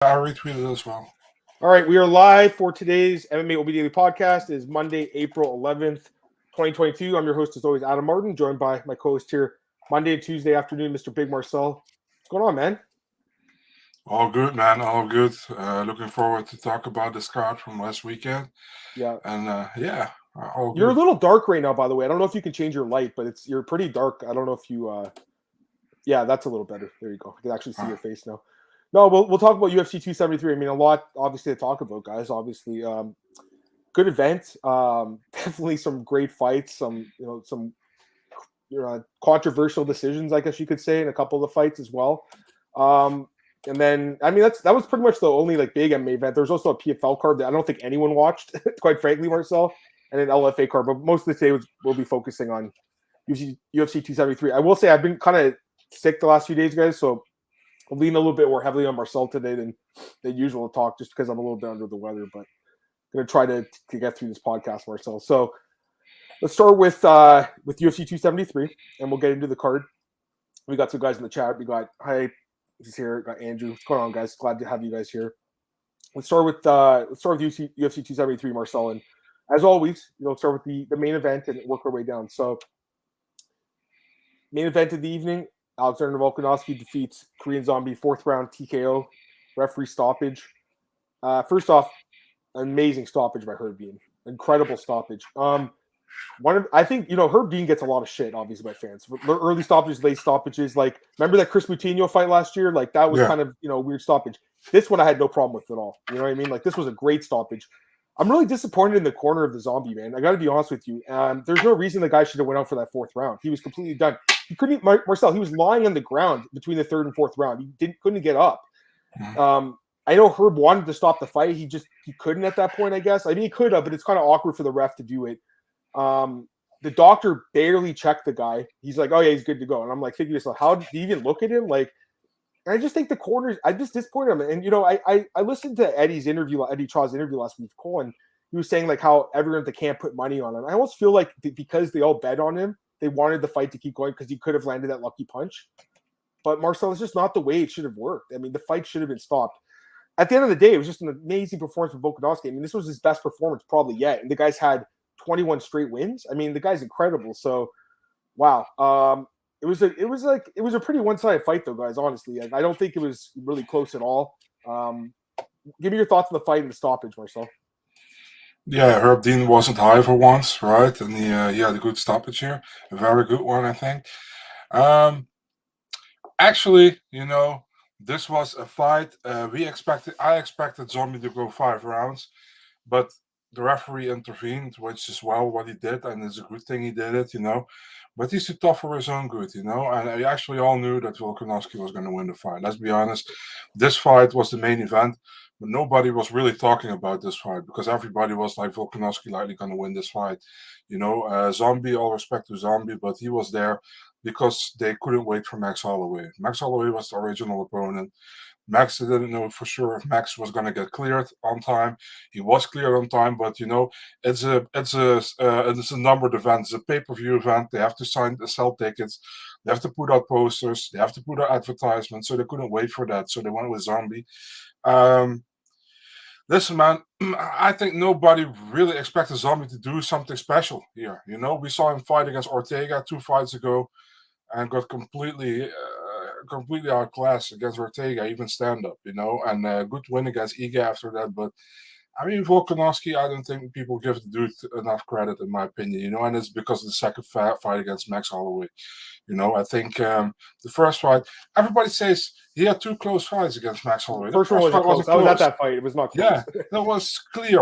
I retweeted it as well. All right, we are live for today's MMAOB Daily Podcast. It is Monday, April 11th, 2022. I'm your host, as always, Adam Martin, joined by my co-host here Monday and Tuesday afternoon, Mr. Big Marcel. What's going on, man? All good, man. All good. Looking forward to talk about this card from last weekend. Yeah. And all good. You're a little dark right now, by the way. I don't know if you can change your light, but you're pretty dark. I don't know if you yeah, that's a little better. There you go. I can actually see your face now. No, we'll talk about UFC 273. I mean, a lot, obviously, to talk about, guys. Obviously, good event. Definitely some great fights. Some controversial decisions, I guess you could say, in a couple of the fights as well. And then, I mean, that was pretty much the only big MMA event. There was also a PFL card that I don't think anyone watched, quite frankly, Marcel, and an LFA card. But most of the day we'll be focusing on UFC 273. I will say I've been kind of sick the last few days, guys, so I'll lean a little bit more heavily on Marcel today than usual talk, just because I'm a little bit under the weather. But I'm going to try to get through this podcast, Marcel. So let's start with UFC 273, and we'll get into the card. We got some guys in the chat. We got he's here. We got Andrew. What's going on, guys? Glad to have you guys here. Let's start with UFC 273, Marcel, and as always, start with the main event and work our way down. So main event of the evening. Alexander Volkanovski defeats Korean Zombie, 4th round TKO, referee stoppage. First off, amazing stoppage by Herb Dean. Incredible stoppage. I think Herb Dean gets a lot of shit, obviously, by fans. Early stoppages, late stoppages. Remember that Chris Moutinho fight last year? That was kind of weird stoppage. This one I had no problem with at all. You know what I mean? This was a great stoppage. I'm really disappointed in the corner of the Zombie, man. I got to be honest with you. There's no reason the guy should have went out for that 4th round. He was completely done. He couldn't, Marcel. He was lying on the ground between the 3rd and 4th round. He couldn't get up. I know Herb wanted to stop the fight. He couldn't at that point, I guess. I mean, he could have, but it's kind of awkward for the ref to do it. The doctor barely checked the guy. He's like, "Oh yeah, he's good to go." And I'm like, thinking to yourself, how did you even look at him? And I just think the corners, I just disappointed him. And I listened to Eddie Chaw's interview last week with Cole, and he was saying how everyone at the camp put money on him. I almost feel like because they all bet on him, they wanted the fight to keep going because he could have landed that lucky punch. But Marcel, it's just not the way it should have worked. I mean, the fight should have been stopped. At the end of the day, it was just an amazing performance for Volkanovski. I mean, this was his best performance probably yet. And the guy's had 21 straight wins. I mean, the guy's incredible. So, wow. It was a pretty one-sided fight, though, guys, honestly. I don't think it was really close at all. Give me your thoughts on the fight and the stoppage, Marcel. Yeah, Herb Dean wasn't high for once, right? And he had a good stoppage here. A very good one, I think. Actually, this was a fight I expected Zombie to go 5 rounds, but the referee intervened, which is what he did, and it's a good thing he did it, But he's too tough for his own good, And we actually all knew that Volkanovski was going to win the fight. Let's be honest. This fight was the main event, but nobody was really talking about this fight because everybody was like, Volkanovski likely going to win this fight. Zombie, all respect to Zombie, but he was there because they couldn't wait for Max Holloway. Max Holloway was the original opponent. Max didn't know for sure if Max was going to get cleared on time. He was cleared on time, but it's a numbered event. It's a pay-per-view event. They have to sell tickets. They have to put out posters. They have to put out advertisements. So they couldn't wait for that. So they went with Zombie. Listen, man, I think nobody really expected Zombie to do something special here. We saw him fight against Ortega 2 fights ago and got completely outclassed against Ortega, even stand-up, and a good win against Iga after that. But, I mean, Volkanovski, I don't think people give the dude enough credit, in my opinion, and it's because of the second fight against Max Holloway. I think the first fight, everybody says he had 2 close fights against Max Holloway. First one wasn't close. I was at that fight. It was not close. Yeah, that was clear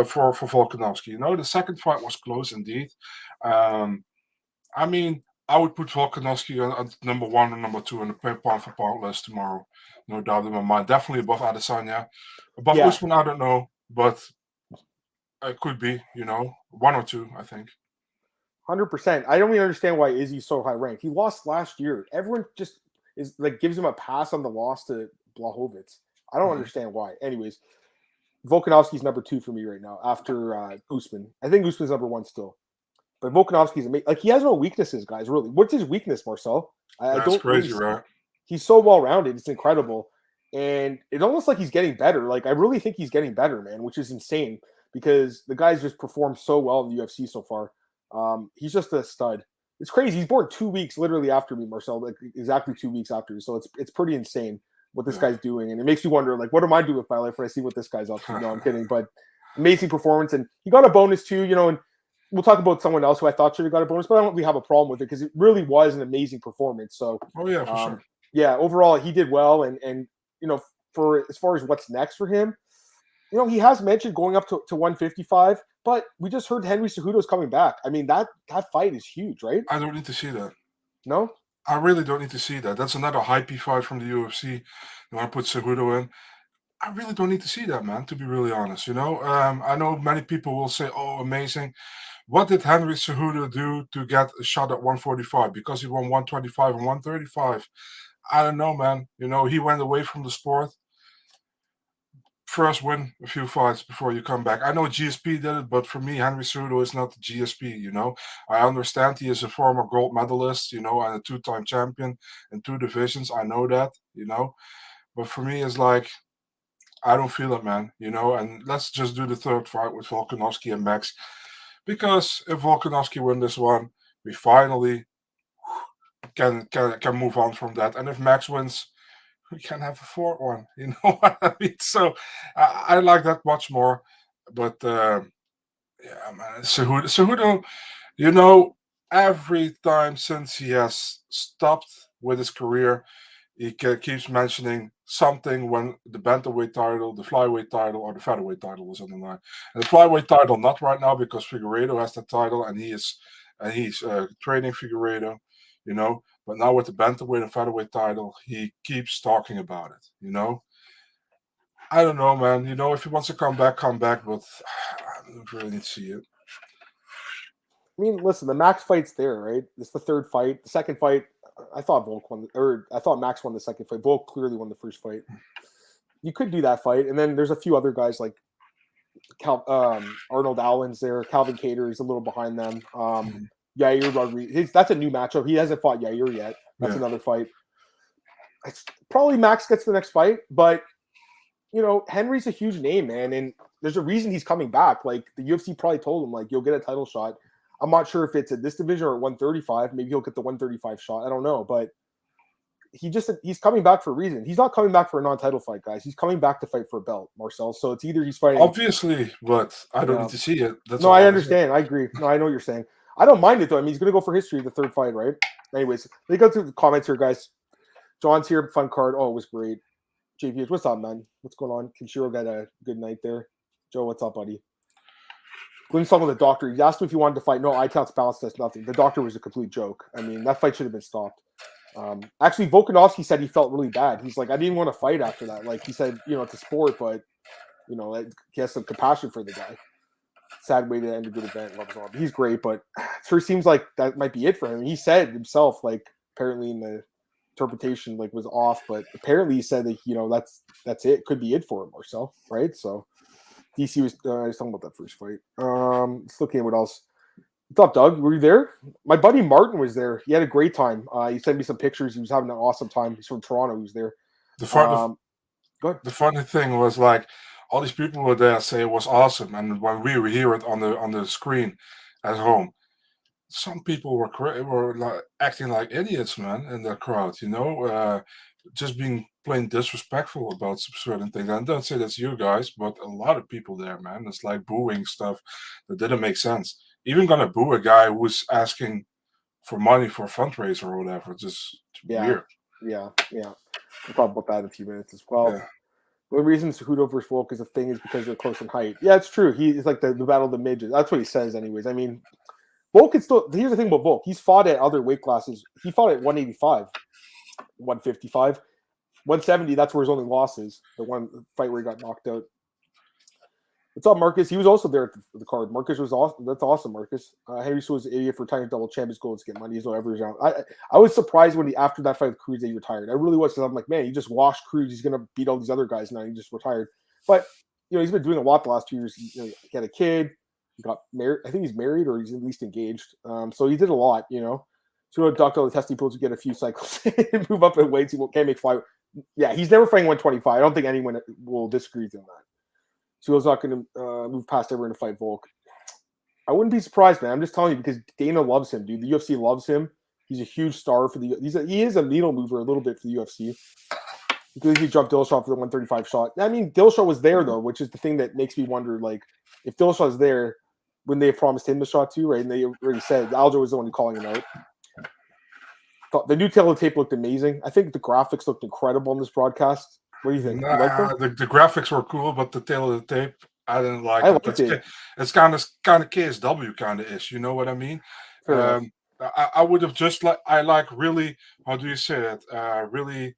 for Volkanovski. The second fight was close indeed. I mean, I would put Volkanovski at number 1 or number 2 in the pound for pound list tomorrow. No doubt in my mind. Definitely above Adesanya. Above Usman, I don't know, but it could be, 1 or 2, I think. 100%. I don't even understand why Izzy's so high ranked. He lost last year. Everyone just is gives him a pass on the loss to Blachowicz. I don't understand why. Anyways, Volkanovski's number 2 for me right now after Usman. I think Usman's number 1 still. But Volkanovski's amazing. He has no weaknesses, guys, really. What's his weakness, Marcel? That's crazy, right? He's so well-rounded. It's incredible. And it almost like he's getting better. Like, I really think he's getting better, man, which is insane because the guy's just performed so well in the UFC so far. He's just a stud. It's crazy. He's born 2 weeks literally after me, Marcel, like exactly 2 weeks after. So it's pretty insane what this guy's doing. And it makes me wonder, like, what am I doing with my life when I see what this guy's up to? No, I'm kidding. But amazing performance. And he got a bonus too, and we'll talk about someone else who I thought should have got a bonus, but I don't really have a problem with it because it really was an amazing performance. So, for sure. Yeah, overall, he did well. And for as far as what's next for him, he has mentioned going up to 155, but we just heard Henry Cejudo's coming back. I mean, that fight is huge, right? I don't need to see that. No? I really don't need to see that. That's another hypey fight from the UFC. You want to put Cejudo in. I really don't need to see that, man, to be really honest. I know many people will say, oh, amazing. What did Henry Cejudo do to get a shot at 145? Because he won 125 and 135. I don't know, man. He went away from the sport. First win a few fights before you come back. I know GSP did it, but for me, Henry Cejudo is not the GSP, I understand he is a former gold medalist, and a two-time champion in 2 divisions. I know that, But for me, it's like, I don't feel it, man, and let's just do the third fight with Volkanovski and Max. Because if Volkanovski wins this one, we finally can move on from that. And if Max wins, we can have a 4th one. You know what I mean? So I like that much more. But yeah, man, Cejudo, every time since he has stopped with his career, he keeps mentioning something when the bantamweight title, the flyweight title, or the featherweight title was on the line. And the flyweight title, not right now because Figueiredo has the title and he's training Figueiredo, But now with the bantamweight and featherweight title, he keeps talking about it, I don't know, man. If he wants to come back, but I don't really need to see it. I mean, listen, the Max fight's there, right? It's the 3rd fight. The 2nd fight, I thought Max won the 2nd fight. Volk clearly won the 1st fight. You could do that fight, and then there's a few other guys like Arnold Allen's there. Calvin Kattar is a little behind them. Yair Rodriguez, that's a new matchup. He hasn't fought Yair yet. That's another fight. It's probably Max gets the next fight, but Henry's a huge name, man, and there's a reason he's coming back. Like, the UFC probably told him, like, you'll get a title shot. I'm not sure if it's at this division or at 135. Maybe he'll get the 135 shot. I don't know, but he's coming back for a reason. He's not coming back for a non-title fight, guys. He's coming back to fight for a belt, Marcel. So it's either he's fighting. Obviously, but I don't need to see it. No, I understand. I agree. No, I know what you're saying. I don't mind it though. I mean, he's going to go for history, the 3rd fight, right? Anyways, let me go through the comments here, guys. John's here, fun card. Oh, it was great. JP, what's up, man? What's going on? Kinshiro got a good night there. Joe, what's up, buddy? Glenn's talking with the doctor. He asked him if he wanted to fight. No, ICAL's balance does nothing. The doctor was a complete joke. I mean, that fight should have been stopped. Actually, Volkanovski said he felt really bad. He's like, I didn't want to fight after that. Like, he said, it's a sport, but, he has some compassion for the guy. Sad way to end a good event. Loves all. He's great, but it sure seems like that might be it for him. He said himself, like, apparently in the interpretation, like, was off, but apparently he said that, that's it. Could be it for him, Marcel, right? So, DC was talking about that 1st fight. Let's look at what else. What's up, Doug? Were you there? My buddy Martin was there. He had a great time. He sent me some pictures. He was having an awesome time. He's from Toronto. He was there. The funny thing was, like, all these people were there say it was awesome, and when we were hear it on the screen at home, some people were like acting like idiots, man, in the crowd. Just being plain disrespectful about certain things. And don't say that's you guys, but a lot of people there, man. It's like booing stuff that didn't make sense. Even gonna boo a guy who was asking for money for a fundraiser or whatever. Just weird. Yeah. We'll talk about that in a few minutes as well. Yeah. The reason Cejudo versus Volk is a thing is because they're close in height. Yeah, it's true. He's like the battle of the midgets. That's what he says, anyways. I mean, Volk is still. Here's the thing about Volk. He's fought at other weight classes. He fought at 185, 155, 170. That's where his only loss is. The one fight where he got knocked out. What's up, Marcus? He was also there at the card. Marcus was awesome. That's awesome, Marcus. Henry was an idiot for retiring double champions goals to get money. He's no ever around. I was surprised when after that fight with Cruz, he retired. I really was, because I'm like, man, he just washed Cruz. He's gonna beat all these other guys now. He just retired. But he's been doing a lot the last 2 years. He had a kid. He got married. I think he's married, or he's at least engaged. So he did a lot. So ducked all the testing pools to get a few cycles and move up in weights. He can't make Yeah, he's never fighting 125. I don't think anyone will disagree with him on that. So he's not going to move past everyone to fight Volk. I wouldn't be surprised, man. I'm just telling you because Dana loves him, dude. The UFC loves him. He's a huge star for the. He is a needle mover a little bit for the UFC. Because he jumped Dillashaw for the 135 shot. I mean, Dillashaw was there though, which is the thing that makes me wonder. Like, if Dillashaw's there, when they promised him the shot too, right? And they already said Aljo was the one calling him out. The new tail of the tape looked amazing. I think the graphics looked incredible on this broadcast. What do you think? Nah, you like the graphics were cool, but the tail of the tape, I didn't like I it. liked it. It's kind of KSW kind of ish. You know what I mean? I would have just I like really, how do you say it? Really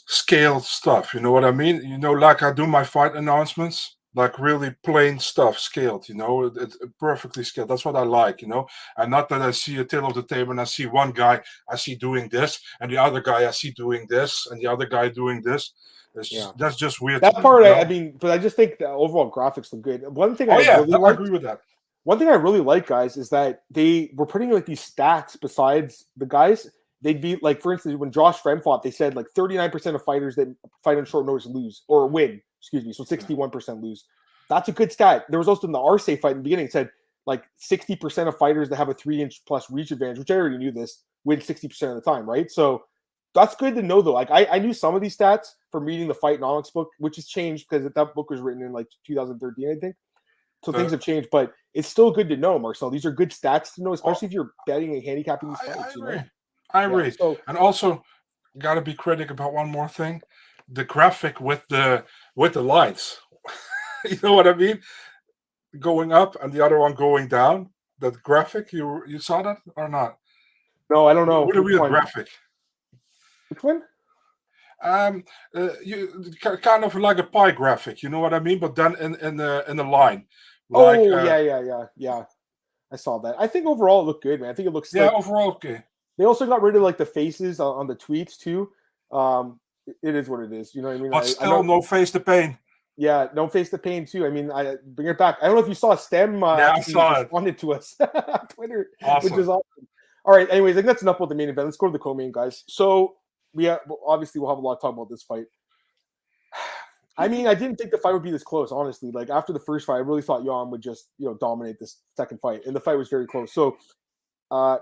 scaled stuff. You know what I mean? You know, like I do my fight announcements, like really plain stuff, scaled. You know, it's perfectly scaled. That's what I like. You know, and not that I see a tail of the tape and I see one guy I see doing this, and the other guy I see doing this, and the other guy doing this. That's just weird. That part, you know? I mean, but I just think the overall graphics look good. One thing I really agree with that. One thing I really like, guys, is that they were putting like these stats besides the guys. They'd be like, for instance, when Josh Friend fought, they said like 39% of fighters that fight on short notice lose or win. Excuse me, so 61% lose. That's a good stat. There was also in the Arce fight in the beginning, it said like 60% of fighters that have a 3-inch plus reach advantage, which I already knew this, win 60% of the time, right? So that's good to know, though. Like I knew some of these stats from reading the Fightnomics book, which has changed because that book was written in like 2013, I think. So things have changed, but it's still good to know, Marcel. These are good stats to know, especially if you're betting and handicapping these fights. I agree. So, and also, got to be critic about one more thing: the graphic with the lights. You know what I mean? Going up and the other one going down. That graphic, you saw that or not? No, I don't know. What a weird graphic. Which one? You kind of like a pie graphic. You know what I mean? But then in the line. Like, yeah. I saw that. I think overall it looked good, man. I think it looks overall okay. They also got rid of like the faces on the tweets too. It is what it is. You know what I mean? But still, no face to pain. Yeah, no face to pain too. I mean, I bring it back. I don't know if you saw Stem. I saw responded to us on Twitter, awesome. Which is awesome. All right. Anyways, I think that's enough about the main event. Let's go to the co-main, guys. So obviously we'll have a lot to talk about this fight. I mean, I didn't think the fight would be this close, honestly. Like after the first fight, I really thought Yan would just, dominate this second fight, and the fight was very close. So,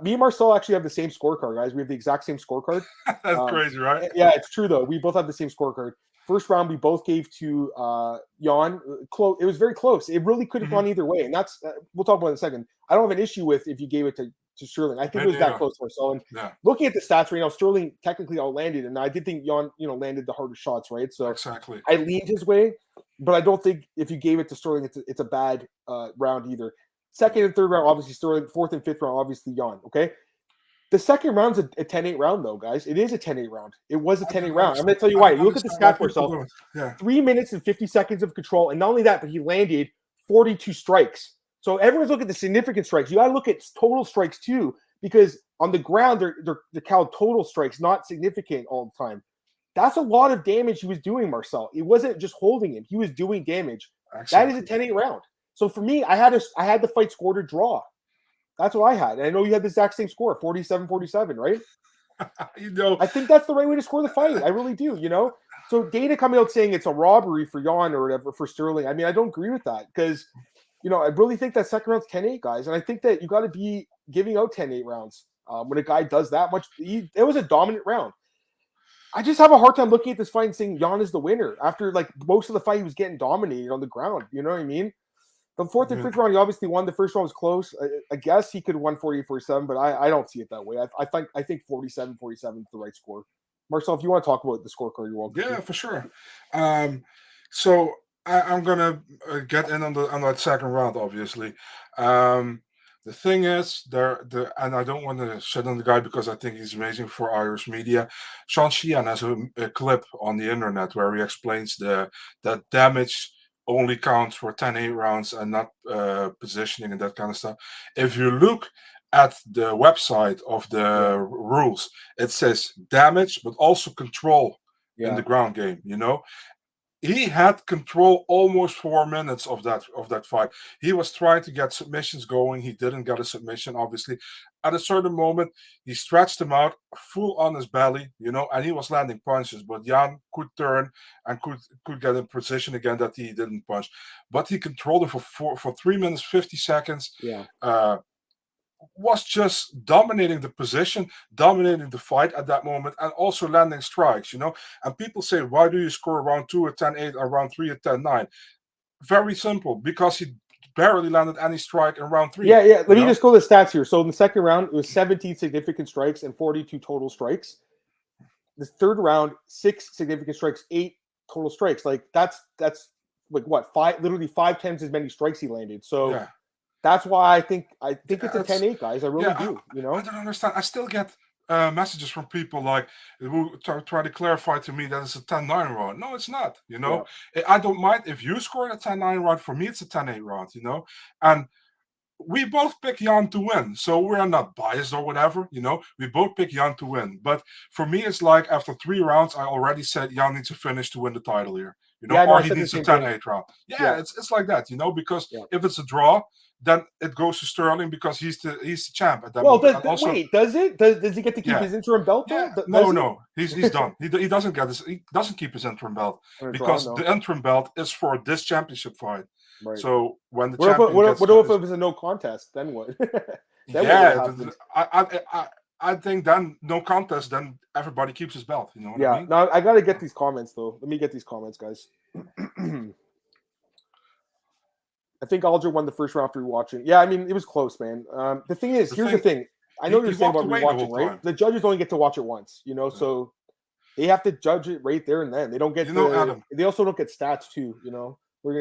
me and Marcel actually have the same scorecard, guys. We have the exact same scorecard. That's crazy, right? Yeah, it's true though. We both have the same scorecard. First round, we both gave to Yan. Close. It was very close. It really could have gone either way, and that's we'll talk about it in a second. I don't have an issue with if you gave it to Sterling. I think it was that close, Marcel. And looking at the stats right now, Sterling technically outlanded, and I did think Yan, landed the harder shots, right? So exactly, I leaned his way, but I don't think if you gave it to Sterling, it's a bad round either. Second and third round, obviously Sterling. Fourth and fifth round, obviously Yan. Okay. The second round's a 10-8 round, though, guys. It is a 10-8 round. It was a 10-8 round. I'm going to tell you why. You look at the stats for yourself. 3 minutes and 50 seconds of control. And not only that, but he landed 42 strikes. So everyone's looking at the significant strikes. You got to look at total strikes, too, because on the ground, they're count total strikes, not significant all the time. That's a lot of damage he was doing, Marcel. It wasn't just holding him. He was doing damage. Exactly. That is a 10-8 round. So for me, I had the fight score to draw. That's what I had. And I know you had the exact same score, 47-47, right? I think that's the right way to score the fight. I really do, So Dana coming out saying it's a robbery for Yan or whatever for Sterling. I mean, I don't agree with that because, I really think that second round's 10-8, guys. And I think that you got to be giving out 10-8 rounds. When a guy does that much, it was a dominant round. I just have a hard time looking at this fight and saying Yan is the winner. After, most of the fight, he was getting dominated on the ground. You know what I mean? The fourth and fifth round, he obviously won. The first round was close. I guess he could have won 48-47, but I don't see it that way. I think 47-47 is the right score. Marcel, if you want to talk about the scorecard, you're welcome. Yeah, for sure. So I'm gonna get in on that second round, obviously. The thing is, and I don't want to shit on the guy because I think he's amazing for Irish media. Sean Sheehan has a clip on the internet where he explains that damage only counts for 10-8 rounds and not positioning and that kind of stuff. If you look at the website of the rules, it says damage, but also control in the ground game. He had control almost 4 minutes of that fight. He was trying to get submissions going. He didn't get a submission, obviously. at a certain moment, he stretched him out full on his belly, and he was landing punches. But Yan could turn and could get in position again that he didn't punch. But he controlled it for 3 minutes 50 seconds. Yeah. Was just dominating the position, dominating the fight at that moment, and also landing strikes. And people say, why do you score round 2 at 10-8 or round 3 at 10-9? Very simple, because he barely landed any strike in round 3. Yeah. Let me just go to the stats here. So in the second round, it was 17 significant strikes and 42 total strikes. The third round, 6 significant strikes, 8 total strikes. Like that's like what, literally 5 times as many strikes he landed. So that's why I think it's a 10-8, guys. I really do. I don't understand. I still get messages from people like who try to clarify to me that it's a 10-9 round. No, it's not. I don't mind if you score a 10-9 round. For me, it's a 10-8 round. And we both pick Yan to win, so we're not biased or whatever. We both pick Yan to win. But for me, it's like after 3 rounds, I already said Yan needs to finish to win the title here. Or he needs a 10-8 round. It's like that. Because if it's a draw, then it goes to Sterling because he's the champ at that moment. Does it? Does he get to keep his interim belt though? No, he's done. He doesn't get this. He doesn't keep his interim belt because the interim belt is for this championship fight. Right. So when the what if it was a no contest? Then what? I think then no contest. Then everybody keeps his belt. You know what I mean? Now I gotta get these comments though. Let me get these comments, guys. I think Alger won the first round after rewatching. Yeah, I mean, it was close, man. The thing is, here's the thing. I know you're saying about rewatching, right? The judges only get to watch it once, so they have to judge it right there and then. They don't get Adam, they also don't get stats too,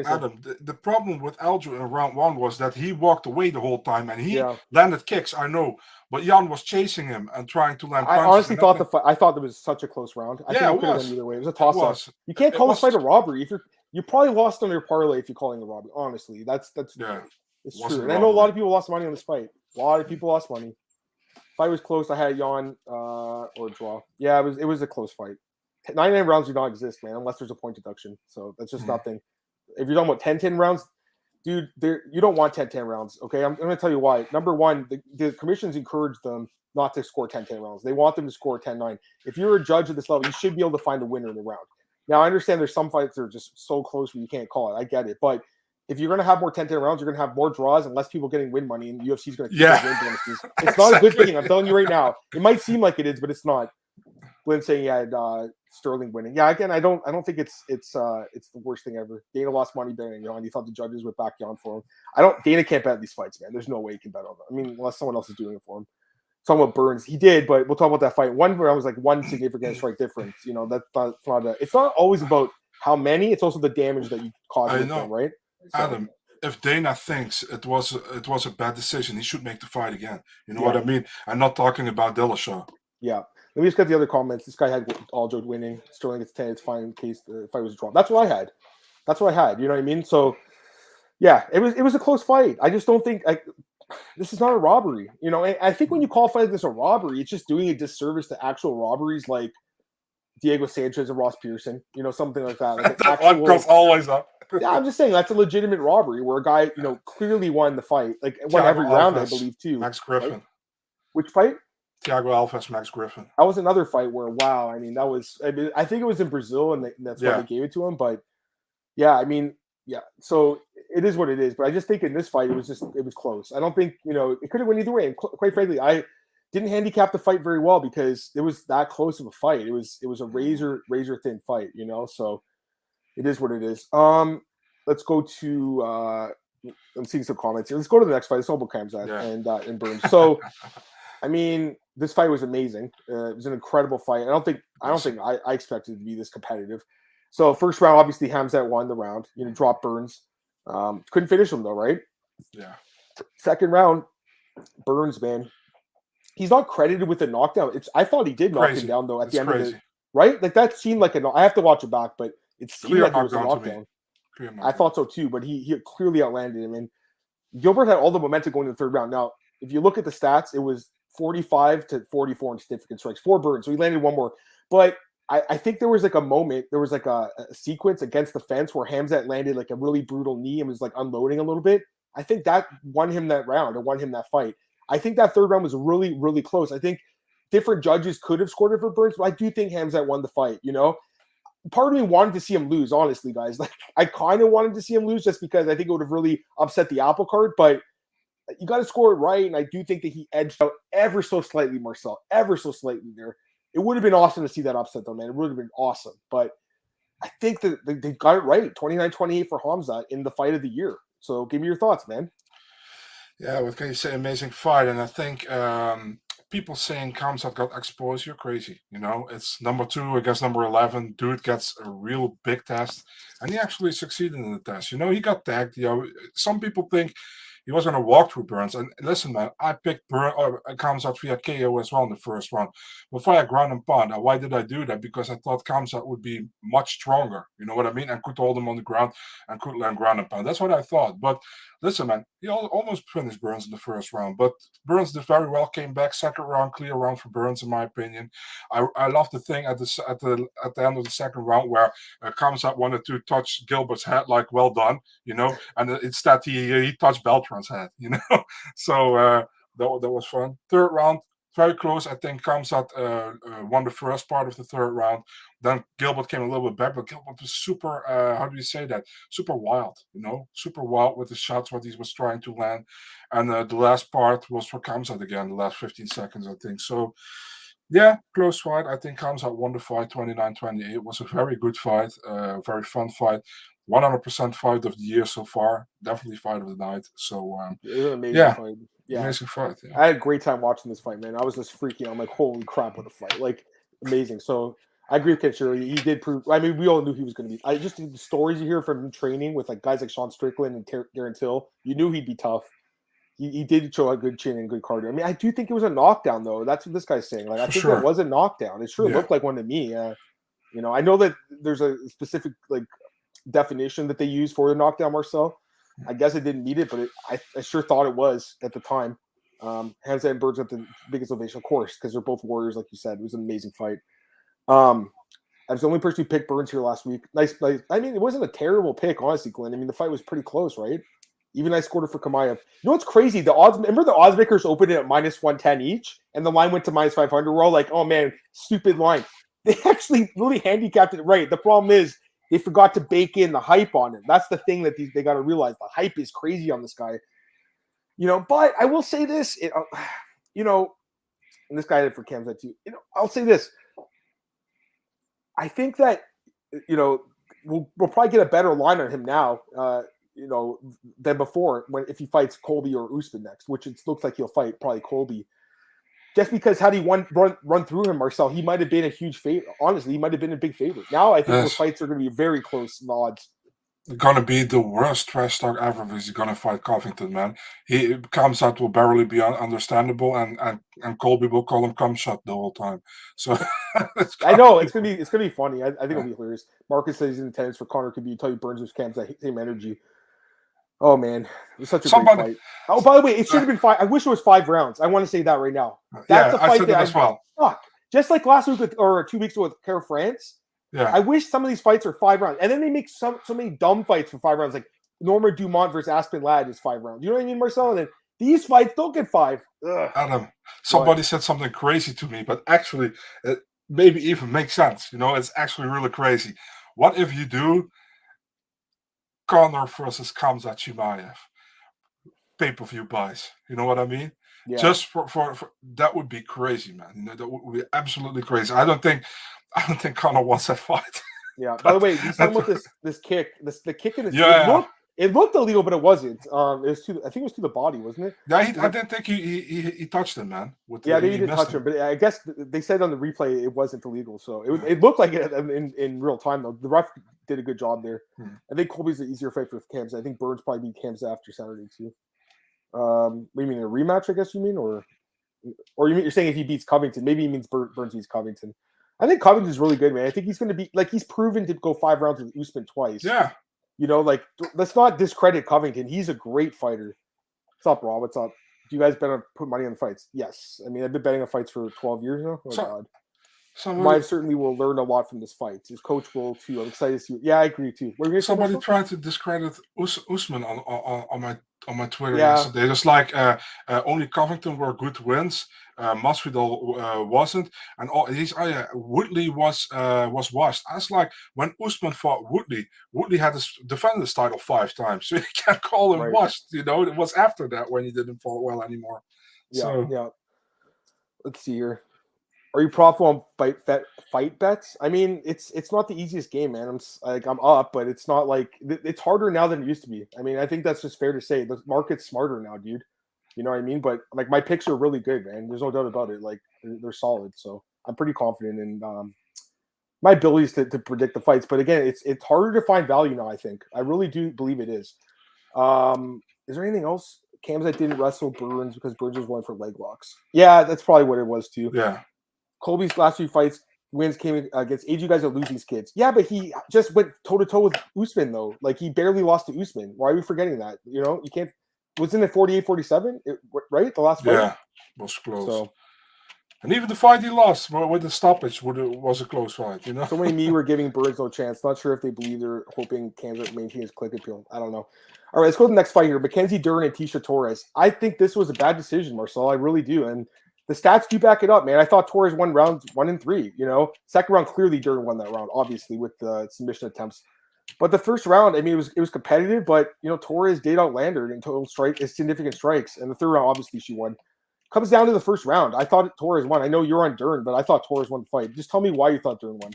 Adam, the problem with Alger in round 1 was that he walked away the whole time and he landed kicks, I know, but Yan was chasing him and trying to land punches. I honestly thought I thought it was such a close round. I think it could have been either way. It was a toss-up. You can't call this fight a robbery. If you probably lost on your parlay if you're calling it a robbery. Honestly, that's it's true. And I know a lot of people lost money on this fight. A lot of people lost money. Fight was close. I had Yan or draw. Yeah, it was a close fight. 99 rounds do not exist, man, unless there's a point deduction. So that's just nothing. If you're talking about 10-10 rounds, dude, you don't want 10-10 rounds, okay? I'm going to tell you why. Number one, the commissions encourage them not to score 10-10 rounds. They want them to score 10-9. If you're a judge at this level, you should be able to find a winner in the round. Now, I understand there's some fights that are just so close where you can't call it. I get it. But if you're going to have more 10-10 rounds, you're going to have more draws and less people getting win money, and the UFC is going to keep those win bonuses. It's not a good thing. I'm telling you right now. It might seem like it is, but it's not. Glenn saying he had Sterling winning. Yeah, again, I don't think it's the worst thing ever. Dana lost money betting Yan. He thought the judges would back Yan for him. Dana can't bet these fights, man. There's no way he can bet on them. I mean, unless someone else is doing it for him. Talking about Burns, he did, but we'll talk about that fight. One where I was like one significant strike difference. It's not always about how many. It's also the damage that you cause. I know, right? So, Adam. If Dana thinks it was a bad decision, he should make the fight again. You know what I mean? I'm not talking about Dillashaw. Yeah. Let me just get the other comments. This guy had Aljo winning. Sterling gets 10. It's fine in case the fight was a draw. That's what I had. You know what I mean? So, yeah, it was a close fight. I just don't think this is not a robbery. I think when you call a fight like this a robbery, it's just doing a disservice to actual robberies like Diego Sanchez and Ross Pearson. Something like that. Like that one goes always up. Yeah, I'm just saying that's a legitimate robbery where a guy, clearly won the fight. Like won every round, I believe, too. Max Griffin. Right? Which fight? Thiago Alves, Max Griffin. That was another fight where, wow, I mean, I think it was in Brazil, and that's why they gave it to him. But, yeah, I mean, yeah. So it is what it is. But I just think in this fight, it was close. I don't think, it could have went either way. And quite frankly, I didn't handicap the fight very well because it was that close of a fight. It was a razor thin fight, So it is what it is. Let's go to I'm seeing some comments here. Let's go to the next fight. It's all about Khamzat and Burns. So, I mean, this fight was amazing. It was an incredible fight. I don't think I expected it to be this competitive. So first round, obviously Khamzat won the round. Dropped Burns. Couldn't finish him though, right? Yeah. Second round, Burns, man, he's not credited with the knockdown. I thought he did knock him down though at the end of it, right? Like that seemed like I have to watch it back, but it seemed like it was a knockdown. I thought so too, but he clearly outlanded him. And Gilbert had all the momentum going to the third round. Now, if you look at the stats, it was 45 to 44 in significant strikes for Burns. So he landed one more. But I think there was like a moment, there was like a sequence against the fence where Khamzat landed like a really brutal knee and was like unloading a little bit. I think that won him that round or won him that fight. I think that third round was really, really close. I think different judges could have scored it for Burns, but I do think Khamzat won the fight, Part of me wanted to see him lose, honestly, guys. Like, I kind of wanted to see him lose just because I think it would have really upset the apple cart, but you got to score it right, and I do think that he edged out ever so slightly, Marcel, ever so slightly there. It would have been awesome to see that upset, though, man. It would have been awesome, but I think that they got it right, 29-28 for Khamzat in the fight of the year. So give me your thoughts, man. Yeah, what can you say? Amazing fight, and I think people saying Khamzat got exposed, you're crazy. It's number 2 against number 11. Dude gets a real big test, and he actually succeeded in the test. He got tagged. Some people think he was going to walk through Burns. And listen, man, I picked Khamzat via KO as well in the first round. But via ground and pound. Why did I do that? Because I thought Khamzat would be much stronger. You know what I mean? And could hold him on the ground and could land ground and pound. That's what I thought. But listen, man, he almost finished Burns in the first round. But Burns did very well, came back. Second round, clear round for Burns, in my opinion. I love the thing at the end of the second round where Khamzat wanted to touch Gilbert's head, like, well done, and instead he touched Beltran's head, So that was fun. Third round, very close. I think Khamzat won the first part of the third round. Then Gilbert came a little bit back, but Gilbert was super, how do you say that? Super wild, super wild with the shots, what he was trying to land. And the last part was for Khamzat again, the last 15 seconds, I think. So, yeah, close fight. I think Khamzat won the fight 29-28. It was a very good fight, very fun fight. 100% fight of the year so far. Definitely fight of the night. So, it was an amazing fight. Yeah. Amazing fight. Yeah. I had a great time watching this fight, man. I was just freaking out. I'm like, holy crap, what a fight. Like, amazing. So, I agree with Ken Shirley. He did prove. I mean, we all knew he was going to be. I just the stories you hear from him training with like guys like Sean Strickland and Darren Till. You knew he'd be tough. He did show a good chin and good cardio. I mean, I do think it was a knockdown, though. That's what this guy's saying. Like, I think it was a knockdown. It sure looked like one to me. I know that there's a specific like definition that they use for the knockdown, Marcel. I guess I didn't need it, but I sure thought it was at the time. Khamzat and Burns got the biggest ovation, of course, because they're both warriors, like you said. It was an amazing fight. I was the only person who picked Burns here last week. Nice. I mean, it wasn't a terrible pick, honestly, Glenn. I mean, the fight was pretty close, right? Even I scored it for Chimaev. You know what's crazy? The odds. Remember the odds makers opened it at -110 each, and the line went to -500. We're all like, "Oh man, stupid line." They actually really handicapped it right. The problem is they forgot to bake in the hype on it. That's the thing that they got to realize. The hype is crazy on this guy. But I will say this. And this guy did for Khamzat too. I'll say this. I think that we'll probably get a better line on him now. Than before if he fights Colby or Usman next, which it looks like he'll fight probably Colby. Just because had he run through him, Marcel, he might have been a huge favorite. Honestly, he might have been a big favorite. Now I think those fights are going to be very close in the odds. Going to be the worst trash talk ever if he's going to fight Covington, man. He comes out will barely be understandable, and Colby will call him "cum shot" the whole time. So I know it's gonna be funny. I think it'll be hilarious. Marcus says he's in attendance for Connor. Could be tell you Burns with Cam's that same energy. Oh man, it was such a great fight. Oh, by the way, it should have been 5. I wish it was 5 rounds. I want to say that right now. That's a fight I said that as well. Fuck. Just like last week or 2 weeks ago with Care France. Yeah. I wish some of these fights are 5 rounds, and then they make so many dumb fights for 5 rounds, like Norma Dumont versus Aspen Ladd is 5 rounds. You know what I mean, Marcel? And then these fights don't get 5. Ugh. Adam, somebody said something crazy to me, but actually, it maybe even makes sense. It's actually really crazy. What if you do Conor versus Khamzat Chimaev pay-per-view buys? You know what I mean? Yeah. Just for that would be crazy, man. That would be absolutely crazy. I don't think Conor wants that fight. Yeah. By the way, you talking about this kick, the kick in the it looked illegal, but it wasn't. It was I think it was to the body, wasn't it? Yeah, I didn't think he touched him, man. They didn't touch him, but I guess they said on the replay it wasn't illegal. So it looked like it in real time though. The ref did a good job there. I think Colby's an easier fight for Khamzat. I think Burns probably beat Khamzat after Saturday too. What do you mean, a rematch? I guess you mean, or you're saying if he beats Covington, maybe he means Burns beats Covington. I think Covington's really good, man. I think he's going to be he's proven to go 5 rounds with Usman twice. Yeah. Let's not discredit Covington. He's a great fighter. What's up, Rob? What's up? Do you guys better put money on the fights? Yes. I mean, I've been betting on fights for 12 years now. Oh, God. Chimaev certainly will learn a lot from this fight. His coach will, too. I'm excited to see. Yeah, I agree, too. Somebody tried to discredit Usman on my on my Twitter Yeah. yesterday. Just like only Covington were good wins, Masvidal wasn't, and all these. Oh yeah, Woodley was washed. I was like, when Usman fought Woodley, Woodley had defended his title 5 times, so you can't call him Right. washed. You know, it was after that when he didn't fall well anymore. Yeah, So yeah. Let's see here. Are you profitable on fight bets? I mean, it's not the easiest game, man. I'm up, but it's not like it's harder now than it used to be. I mean, I think that's just fair to say. The market's smarter now, dude. You know what I mean? But like my picks are really good, man. There's no doubt about it. Like they're solid, so I'm pretty confident in my abilities to predict the fights. But again, it's harder to find value now. I think I really do believe it is. Is there anything else? Khamzat didn't wrestle Burns because Burns was going for leg locks. Yeah, that's probably what it was too. yeah. Colby's last 2 fights wins came against age. You guys are losing kids. Yeah, but he just went toe to toe with Usman though. Like he barely lost to Usman. Why are we forgetting that? You know, you can't. Wasn't it 48-47? Right, the last fight. Yeah, was close. So, and even the fight he lost with the stoppage was a close fight. You know, so many me were giving Burns no chance. Not sure if they believe they're hoping Khamzat maintains click appeal. I don't know. All right, let's go to the next fight here. Mackenzie Dern and Tisha Torres. I think this was a bad decision, Marcel. I really do. And the stats do back it up, man. I thought Torres won rounds 1 and 3. You know, second round clearly Dern won that round, obviously with the submission attempts. But the first round, I mean, it was competitive, but you know, Torres did outland her in total significant strikes, and the third round, obviously, she won. Comes down to the first round. I thought Torres won. I know you're on Dern, but I thought Torres won the fight. Just tell me why you thought Dern won.